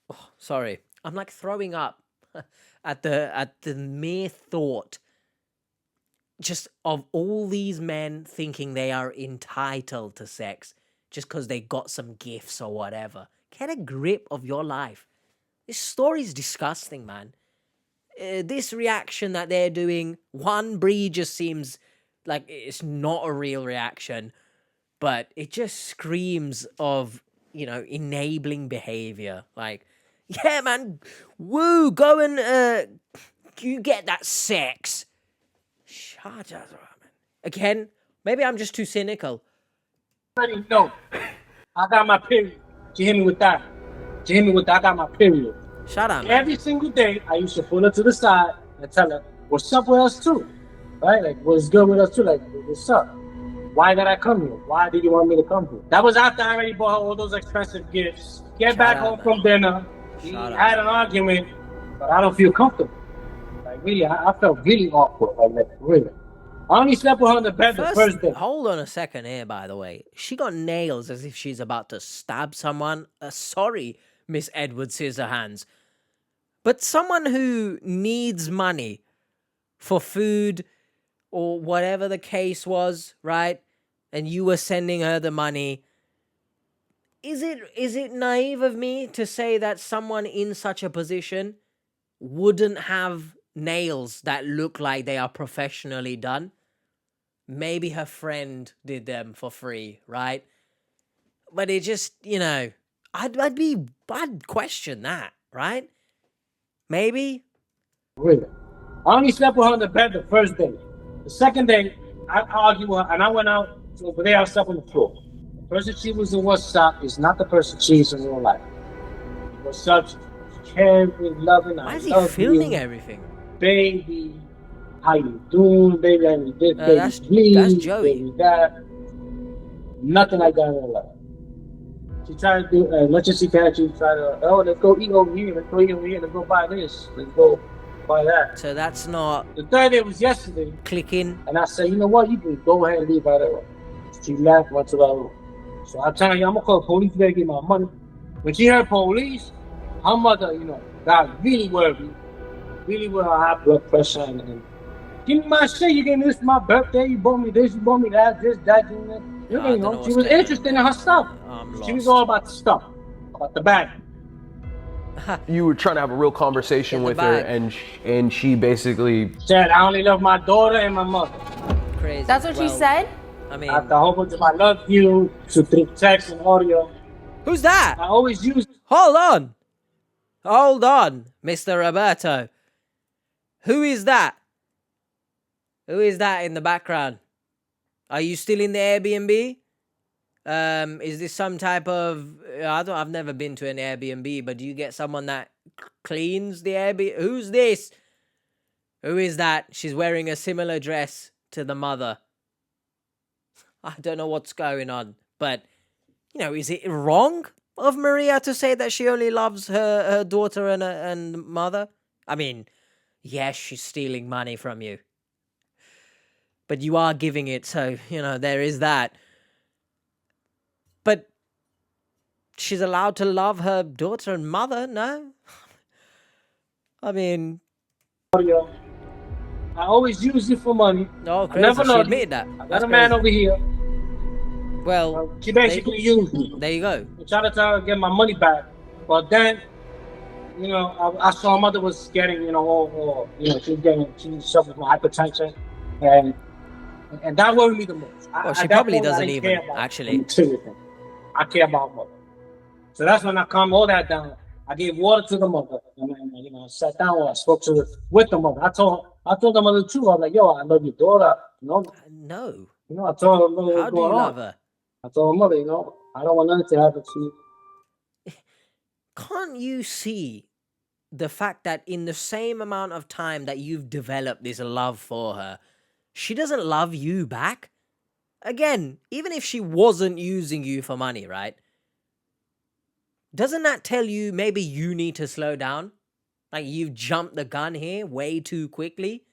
Oh, sorry, I'm like throwing up at the mere thought just of all these men thinking they are entitled to sex just because they got some gifts or whatever. Get a grip of your life. This story's disgusting, man. This reaction that they're doing, one, Bree just seems like it's not a real reaction, but it just screams of, you know, enabling behavior. Like, yeah, man, woo, go and you get that sex. Shut up, man. Again, maybe I'm just too cynical. Already know. I got my period. You hit me with that. You hit me with that. I got my period. Shut up, man. Every single day, I used to pull her to the side and tell her, what's up with us too? Right? Like, what's good with us too? Like, what's up? Why did I come here? Why did you want me to come here? That was after I already bought her all those expensive gifts. Get back home from dinner. We had an argument, but I don't feel comfortable. Like, really, I felt really awkward. Like, really. I only slept with her in the bed the first day. Hold on a second here, by the way. She got nails as if she's about to stab someone. Sorry, Miss Edward Scissorhands. But someone who needs money for food or whatever the case was, right? And you were sending her the money. Is it naive of me to say that someone in such a position wouldn't have nails that look like they are professionally done? Maybe her friend did them for free, right? But it just, you know, I'd question that, right? Maybe. Really. I only slept with her in the bed the first day. The second day, I argued with her and I went out. So over there, I slept on the floor. The person she was in WhatsApp is not the person she is in real life. It was such caring, loving. Why is he filming everything? Baby, how you doing, baby? I need this, baby, please. That's Joey. Baby, that. Nothing like that in real life. She tried to do as much as she can. She tried to, oh, let's go eat over here. Let's go eat over here. Let's go buy this. Let's go buy that. So that's not... The third day was yesterday. Clicking. And I said, you know what? You can go ahead and leave right away. She left, went to the room. So I'm telling you, I'm going to call the police today to get my money. When she heard police, her mother, you know, got really worried. Really worried. I have blood pressure and give me my shit. You gave me this for my birthday. You bought me this. You bought me that. This, that, and that. You know, she was interested in her stuff. She was all about the stuff, about the bag. You were trying to have a real conversation with her, and she basically said, I only love my daughter and my mother. Crazy. That's what she said? I mean, After a whole bunch of I love you through text and audio. Who's that? I always use. Hold on, Mr. Roberto. Who is that? Who is that in the background? Are you still in the Airbnb? Is this some type of... I've never been to an Airbnb, but do you get someone that cleans the Airbnb? Who's this? Who is that? She's wearing a similar dress to the mother. I don't know what's going on, but, you know, is it wrong of Maria to say that she only loves her daughter and mother? I mean, yes, she's stealing money from you, but you are giving it, so, you know, there is that. But she's allowed to love her daughter and mother, no? I mean... Audio. I always use it for money. No, crazy. I never She admitted that. I got a man over here. Well, she basically used me. There you go. I tried to tell her to get my money back, but then, you know, I saw her mother was getting, you know, she suffered from hypertension, and that worried me the most. Well, she probably doesn't even actually. I care about mother, so that's when I calmed all that down. I gave water to the mother, and you know, I sat down and I spoke to her with the mother. I told the mother the truth. I was like, "Yo, I love your daughter." You know? No. You know, I told her mother How do you love her? I told her mother, you know, I don't want nothing to happen to you. Can't you see the fact that in the same amount of time that you've developed this love for her, she doesn't love you back? Again, even if she wasn't using you for money, right? Doesn't that tell you maybe you need to slow down? Like you've jumped the gun here way too quickly?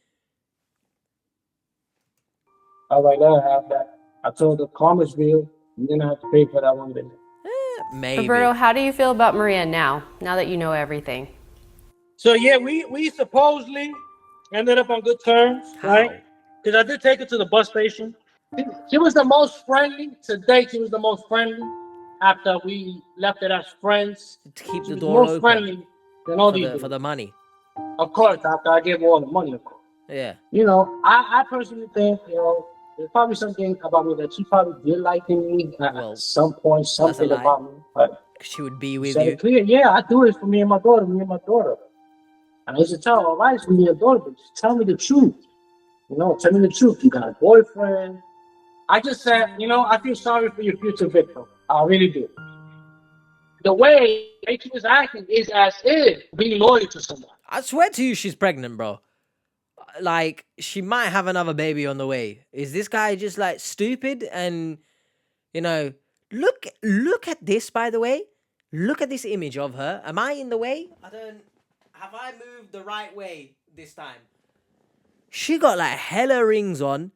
I was like, let her have that. I told her, karma's real. You're going to have to pay for that one day. Maybe. Roberto, how do you feel about Maria now that you know everything? So, yeah, we supposedly ended up on good terms, right? Because I did take her to the bus station. She was the most friendly. To date, she was the most friendly after we left it as friends. To keep the door open. Friendly than all these for the money. Of course, after I gave her all the money, of course. Yeah. You know, I personally think, you know, there's probably something about me that she probably did like in me at some point, something about me. But she would be with you. Clear, yeah, I do it for me and my daughter, And I used to tell her, all right, it's for me and daughter, but just tell me the truth. You know, tell me the truth. You got a boyfriend. I just said, you know, I feel sorry for your future victim. I really do. The way she was acting is as if being loyal to someone. I swear to you, she's pregnant, bro. Like, she might have another baby on the way. Is this guy just, like, stupid? And, you know, look at this, by the way. Look at this image of her. Am I in the way? Have I moved the right way this time? She got, like, hella rings on.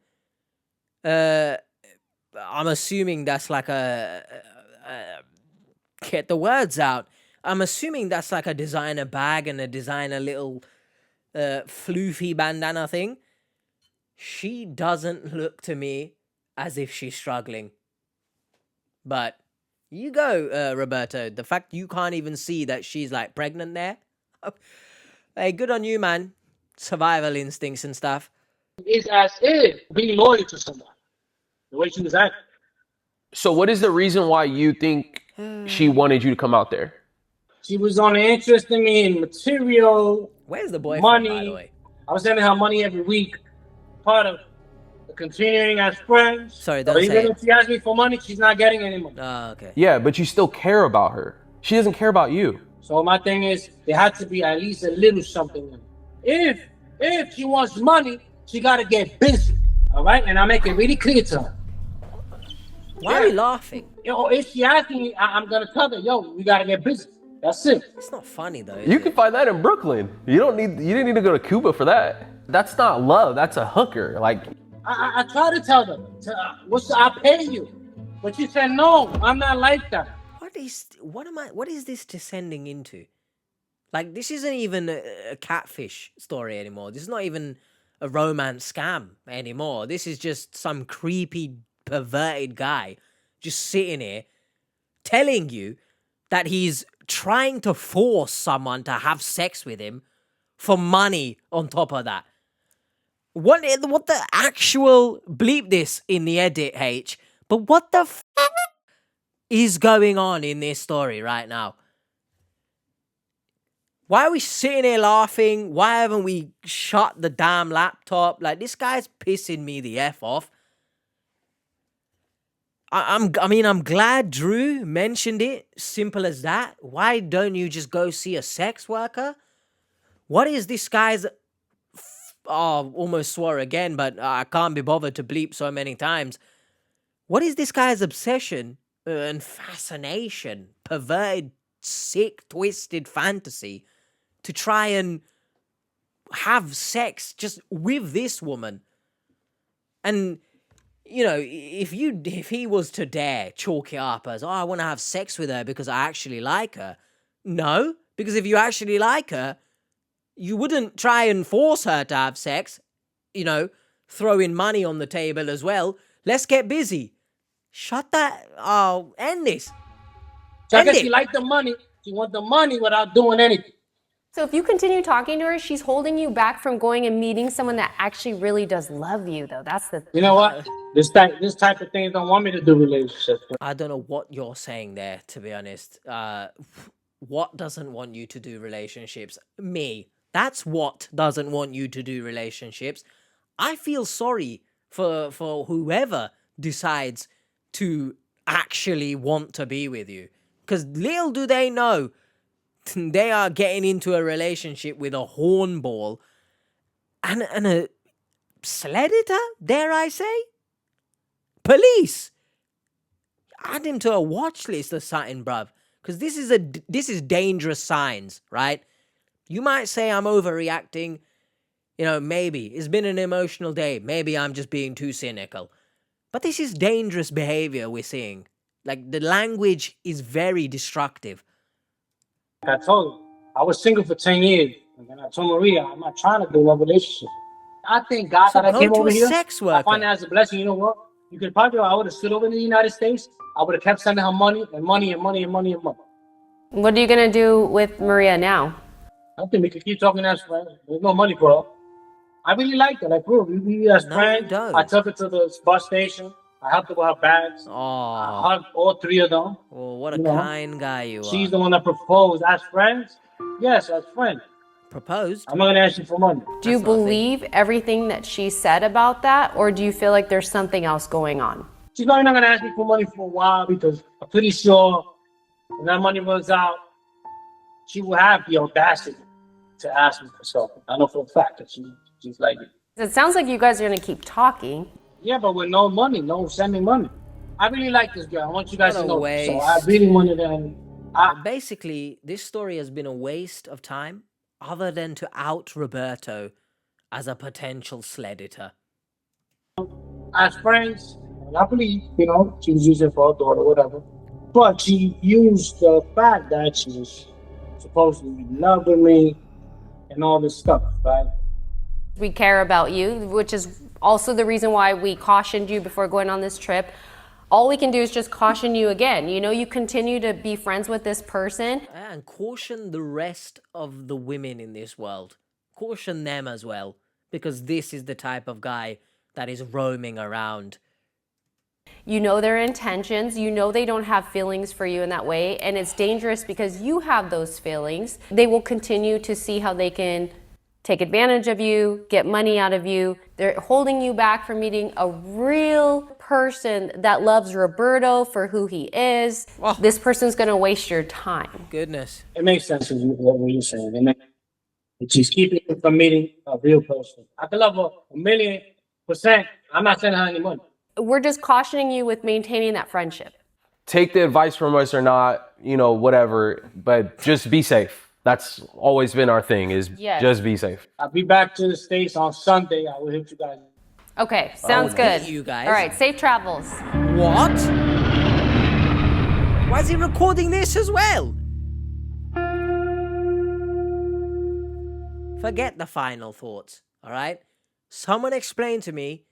I'm assuming that's like get the words out. I'm assuming that's like a designer bag and a designer little floofy bandana thing. She doesn't look to me as if she's struggling. But you go, Roberto. The fact you can't even see that she's like pregnant there. Hey, good on you, man. Survival instincts and stuff. It's as if being loyal to someone. The way she was acting. So what is the reason why you think she wanted you to come out there? She was only interested in me in material. Where's the boyfriend, money. by the way? I was sending her money every week. Part of the continuing as friends. Sorry, don't but say even if she asked me for money, she's not getting any money. Oh, okay. Yeah, but you still care about her. She doesn't care about you. So my thing is, there had to be at least a little something. If she wants money, she got to get busy. All right? And I make it really clear to her. Why are you laughing? Yo, if she asking me, I'm going to tell her, yo, we got to get busy. That's it. It's not funny, though. You can find that in Brooklyn. You didn't need to go to Cuba for that. That's not love. That's a hooker. Like, I try to tell them, I'll pay you. But she said, no, I'm not like that. What is this descending into? Like, this isn't even a catfish story anymore. This is not even a romance scam anymore. This is just some creepy, perverted guy just sitting here telling you that he's trying to force someone to have sex with him for money on top of that. What the actual bleep this in the edit, H? But what the is going on in this story right now? Why are we sitting here laughing? Why haven't we shut the damn laptop? Like, this guy's pissing me the F off. I'm glad Drew mentioned it. Simple as that. Why don't you just go see a sex worker? What is this guy's... almost swore again, but I can't be bothered to bleep so many times. What is this guy's obsession and fascination, perverted, sick, twisted fantasy to try and have sex just with this woman? And, you know, if he was to dare chalk it up as, I want to have sex with her because I actually like her. No, because if you actually like her, you wouldn't try and force her to have sex, you know, throw in money on the table as well. Let's get busy. Shut that. Oh, end this. So I guess she liked the money. She want the money without doing anything. So if you continue talking to her, she's holding you back from going and meeting someone that actually really does love you, though. That's the... You know what? This type of thing don't want me to do relationships. I don't know what you're saying there, to be honest. What doesn't want you to do relationships? Me. That's what doesn't want you to do relationships. I feel sorry for whoever decides to actually want to be with you. Because little do they know, they are getting into a relationship with a hornball and a sleditor, dare I say? Police! Add him to a watch list or something, bruv. Because this is dangerous signs, right? You might say I'm overreacting. You know, maybe. It's been an emotional day. Maybe I'm just being too cynical. But this is dangerous behavior we're seeing. Like, the language is very destructive. I told you, I was single for 10 years. And then I told Maria, I'm not trying to do a relationship. I thank God that I came over here. Sex worker. I find that as a blessing. You know what? You could probably, I would have stood over in the United States. I would have kept sending her money and money and money and money and money. What are you going to do with Maria now? I think we could keep talking as friends. There's no money, bro. I really like her. Like, bro, we as friends. I took her to the bus station. I helped her with her bags. I hugged all three of them. Oh, what a kind guy you are. She's the one that proposed. As friends? Yes, as friends. Proposed? I'm not going to ask you for money. Do you believe everything that she said about that, or do you feel like there's something else going on? She's probably not going to ask me for money for a while because I'm pretty sure when that money runs out, she will have the audacity to ask me for something. I know for a fact that she's like it. It sounds like you guys are going to keep talking. Yeah, but with no money, no sending money. I really like this girl. I want you guys to know. So I really wanted to... Basically, this story has been a waste of time other than to out Roberto as a potential sleditor. As friends, I believe, you know, she was using it for her daughter, whatever. But she used the fact that she was supposed to be loving me and all this stuff, right? We care about you, which is also the reason why we cautioned you before going on this trip. All we can do is just caution you again. You know, you continue to be friends with this person. And caution the rest of the women in this world. Caution them as well. Because this is the type of guy that is roaming around. You know their intentions. You know they don't have feelings for you in that way. And it's dangerous because you have those feelings. They will continue to see how they can take advantage of you, get money out of you. They're holding you back from meeting a real person that loves Roberto for who he is. Oh. This person's going to waste your time. Goodness. It makes sense what you're saying. She's keeping me from meeting a real person. I can love her 1,000,000%. I'm not sending her any money. We're just cautioning you with maintaining that friendship. Take the advice from us or not, you know, whatever, but just be safe. That's always been our thing, is just be safe. I'll be back to the States on Sunday. I will hit you guys. Okay, sounds good. You guys. All right, safe travels. What? Why is he recording this as well? Forget the final thoughts, all right? Someone explain to me,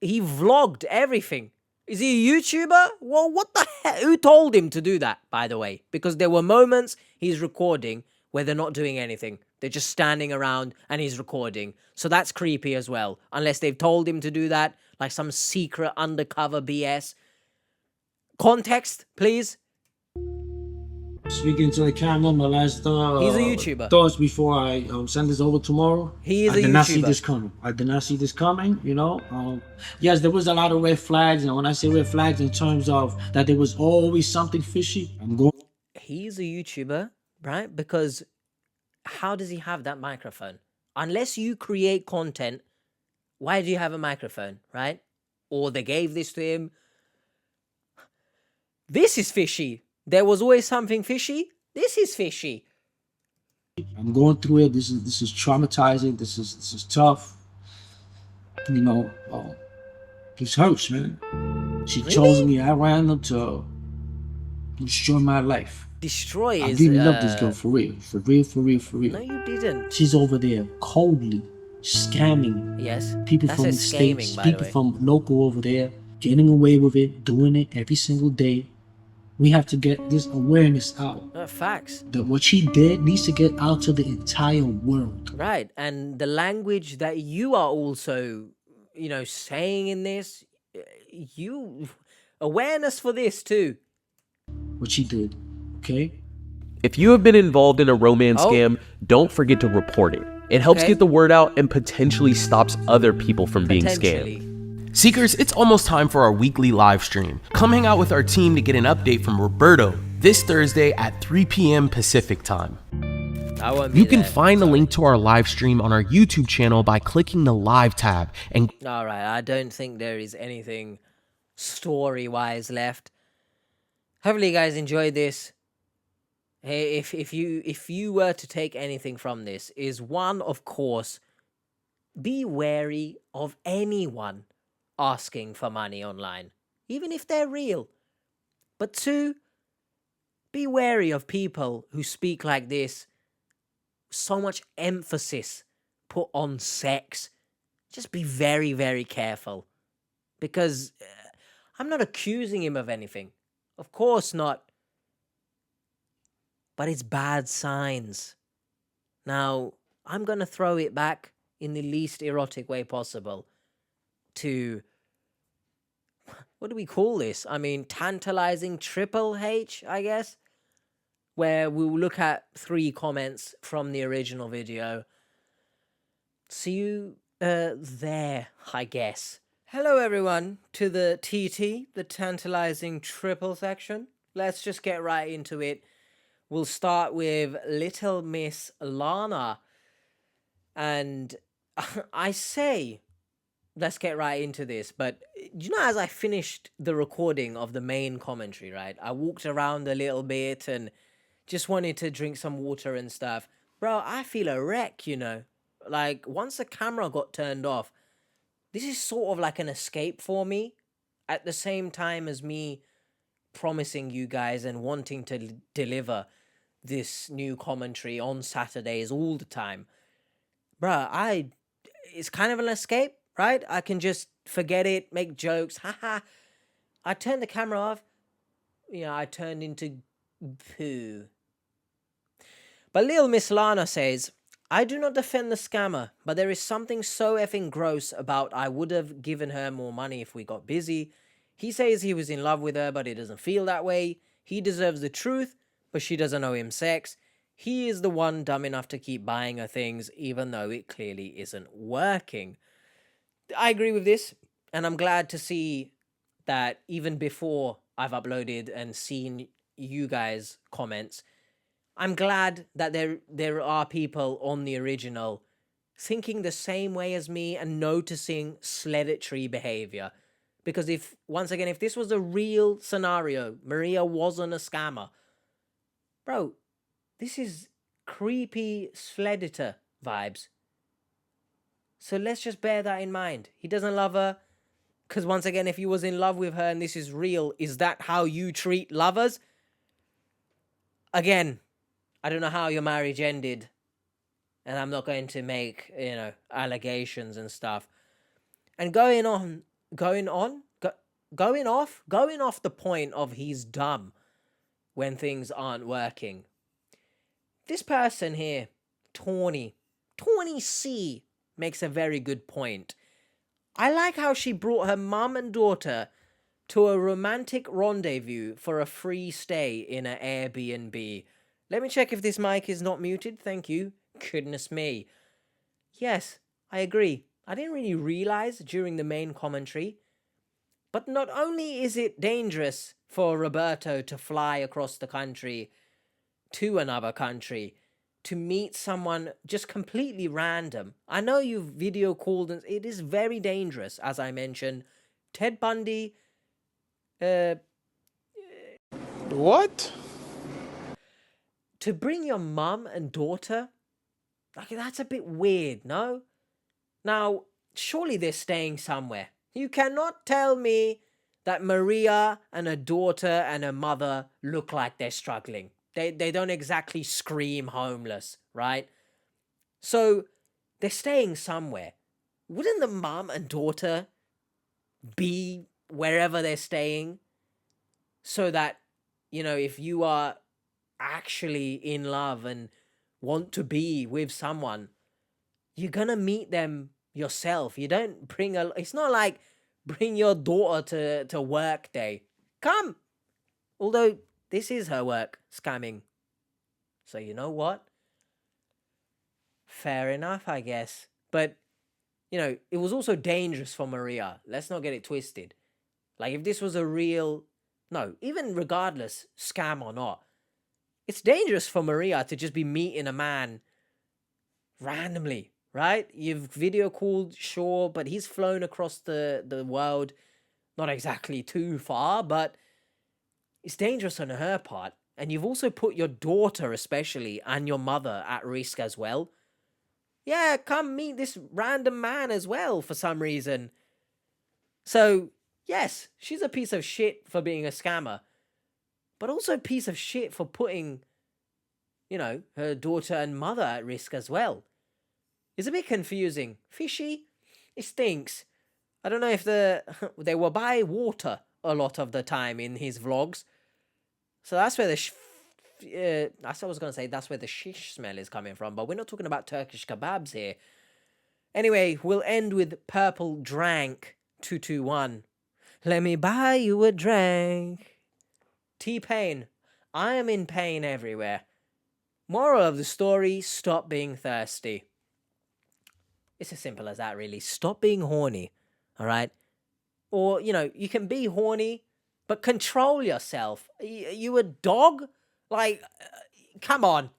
he vlogged everything. Is he a YouTuber? Well, what the heck? Who told him to do that, by the way? Because there were moments he's recording where they're not doing anything. They're just standing around and he's recording. So that's creepy as well. Unless they've told him to do that, like some secret undercover BS. Context, please. Speaking to the camera, my last He's a YouTuber. thoughts before I send this over tomorrow. He is I a did not see YouTuber. this coming. I did not see this coming, you know. Yes, there was a lot of red flags. And when I say red flags in terms of that there was always something fishy, I'm going. He's a YouTuber, right? Because how does he have that microphone? Unless you create content, why do you have a microphone, right? Or they gave this to him. This is fishy. There was always something fishy. This is fishy. I'm going through it. This is traumatizing. This is tough. You know, this hurts, man. She chose me at random to destroy my life. Destroy I is... really love this girl, for real. For real, for real, for real. No, you didn't. She's over there coldly scamming Yes. people That's from a the States, scamming, by the people way. from local over there, getting away with it, doing it every single day. We have to get this awareness out. Facts. That what she did needs to get out to the entire world. Right. And the language that you are also, you know, saying in this, you... Awareness for this too. What she did, okay? If you have been involved in a romance scam, don't forget to report it. It helps get the word out and potentially stops other people from being scammed. Seekers, it's almost time for our weekly live stream. Come hang out with our team to get an update from Roberto this Thursday at 3 p.m. Pacific time. You can find the link to our live stream on our YouTube channel by clicking the live tab and... All right, I don't think there is anything story-wise left. Hopefully you guys enjoyed this. Hey, if you were to take anything from this, is one, of course, be wary of anyone asking for money online, even if they're real. But two, be wary of people who speak like this. So much emphasis put on sex. Just be very, very careful. Because I'm not accusing him of anything. Of course not. But it's bad signs. Now, I'm going to throw it back in the least erotic way possible to, what do we call this? I mean, tantalizing triple H, I guess, where we'll look at 3 comments from the original video. See you there, I guess. Hello, everyone, to the TT, the tantalizing triple section. Let's just get right into it. We'll start with Little Miss Lana. And I say, let's get right into this. But, you know, as I finished the recording of the main commentary, right? I walked around a little bit and just wanted to drink some water and stuff. Bro, I feel a wreck, you know. Like, once the camera got turned off, this is sort of like an escape for me. At the same time as me promising you guys and wanting to deliver this new commentary on Saturdays all the time. Bruh, it's kind of an escape, right? I can just forget it, make jokes, haha. I turned the camera off, you know, I turned into poo. But Lil Miss Lana says, I do not defend the scammer, but there is something so effing gross about I would have given her more money if we got busy. He says he was in love with her, but it doesn't feel that way. He deserves the truth, but she doesn't owe him sex. He is the one dumb enough to keep buying her things, even though it clearly isn't working. I agree with this, and I'm glad to see that even before I've uploaded and seen you guys' comments, I'm glad that there are people on the original thinking the same way as me and noticing sledatory behavior. Because if this was a real scenario, Maria wasn't a scammer, bro, this is creepy Sleddator vibes. So let's just bear that in mind. He doesn't love her. Because once again, if he was in love with her and this is real, is that how you treat lovers? Again, I don't know how your marriage ended. And I'm not going to make, you know, allegations and stuff. And going on, going off the point of he's dumb when things aren't working. This person here, Tawny C, makes a very good point. I like how she brought her mum and daughter to a romantic rendezvous for a free stay in an Airbnb. Let me check if this mic is not muted. Thank you. Goodness me. Yes, I agree. I didn't really realize during the main commentary. But not only is it dangerous for Roberto to fly across the country to another country to meet someone just completely random. I know you've video called and it is very dangerous, as I mentioned. Ted Bundy, What? to bring your mum and daughter, like, that's a bit weird, no? Now, surely they're staying somewhere. You cannot tell me that Maria and her daughter and her mother look like they're struggling. They don't exactly scream homeless, right? So they're staying somewhere. Wouldn't the mum and daughter be wherever they're staying so that, you know, if you are actually in love and want to be with someone, you're gonna meet them yourself. You don't bring a... It's not like bring your daughter to work day. Come! Although this is her work, scamming. So you know what? Fair enough, I guess. But, you know, it was also dangerous for Maria. Let's not get it twisted. Like, if this was a real... No, even regardless, scam or not, it's dangerous for Maria to just be meeting a man randomly, right? You've video called, sure, but he's flown across the world. Not exactly too far, but it's dangerous on her part. And you've also put your daughter especially and your mother at risk as well. Yeah, come meet this random man as well for some reason. So, yes, she's a piece of shit for being a scammer. But also a piece of shit for putting, you know, her daughter and mother at risk as well. It's a bit confusing. Fishy? It stinks. I don't know if they were by water a lot of the time in his vlogs. So that's where that's what I was going to say. That's where the shish smell is coming from. But we're not talking about Turkish kebabs here. Anyway, we'll end with Purple Drank 221. Let me buy you a drink. T-Pain. I am in pain everywhere. Moral of the story, stop being thirsty. It's as simple as that, really. Stop being horny, all right? Or, you know, you can be horny, but control yourself. You a dog? Like, come on.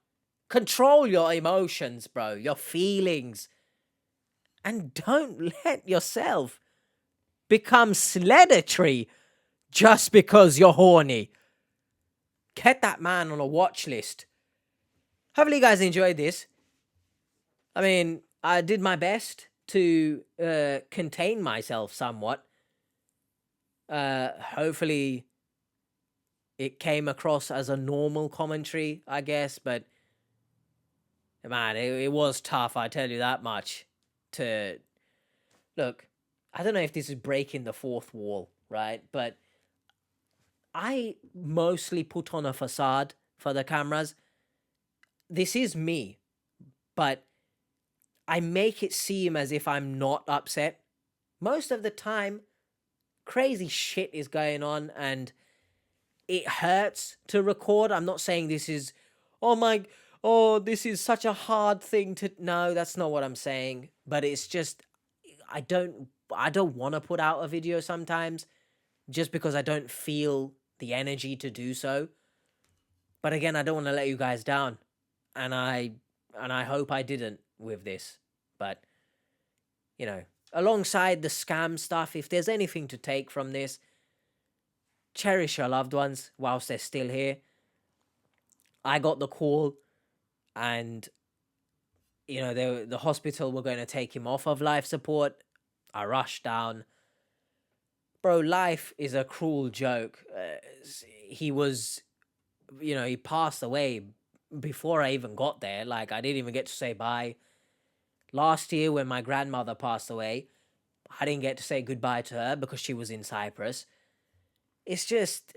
Control your emotions, bro. Your feelings. And don't let yourself become sledatory just because you're horny. Get that man on a watch list. Hopefully you guys enjoyed this. I mean, I did my best to contain myself somewhat. Hopefully it came across as a normal commentary, I guess, but man, it was tough, I tell you that much. Look, I don't know if this is breaking the fourth wall, right? But I mostly put on a facade for the cameras. This is me, but I make it seem as if I'm not upset. Most of the time, crazy shit is going on and it hurts to record. I'm not saying this is, this is such a hard thing to... No, that's not what I'm saying. But it's just, I don't want to put out a video sometimes just because I don't feel the energy to do so. But again, I don't want to let you guys down. And I hope I didn't with this. But, you know, alongside the scam stuff, if there's anything to take from this, cherish your loved ones whilst they're still here. I got the call and, you know, the hospital were going to take him off of life support. I rushed down. Bro, life is a cruel joke. He was, you know, he passed away before I even got there. Like, I didn't even get to say bye. Last year, when my grandmother passed away, I didn't get to say goodbye to her because she was in Cyprus. it's just,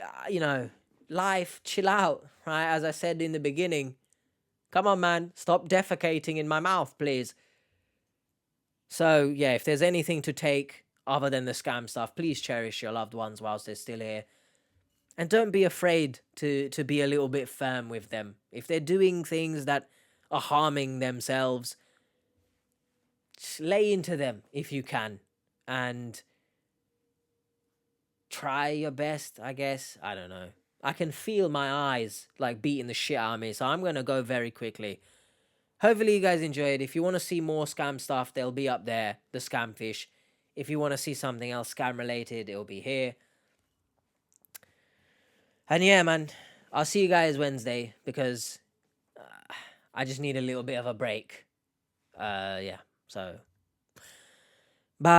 life, chill out, right? As I said in the beginning, come on, man, stop defecating in my mouth, please. So, yeah, if there's anything to take other than the scam stuff, please cherish your loved ones whilst they're still here. And don't be afraid to be a little bit firm with them. If they're doing things that are harming themselves, just lay into them if you can. And try your best, I guess. I don't know. I can feel my eyes like beating the shit out of me, so I'm going to go very quickly. Hopefully you guys enjoyed. If you want to see more scam stuff, they'll be up there, the scam fish. If you want to see something else scam related, it'll be here. And yeah, man, I'll see you guys Wednesday because I just need a little bit of a break. Yeah, so bye.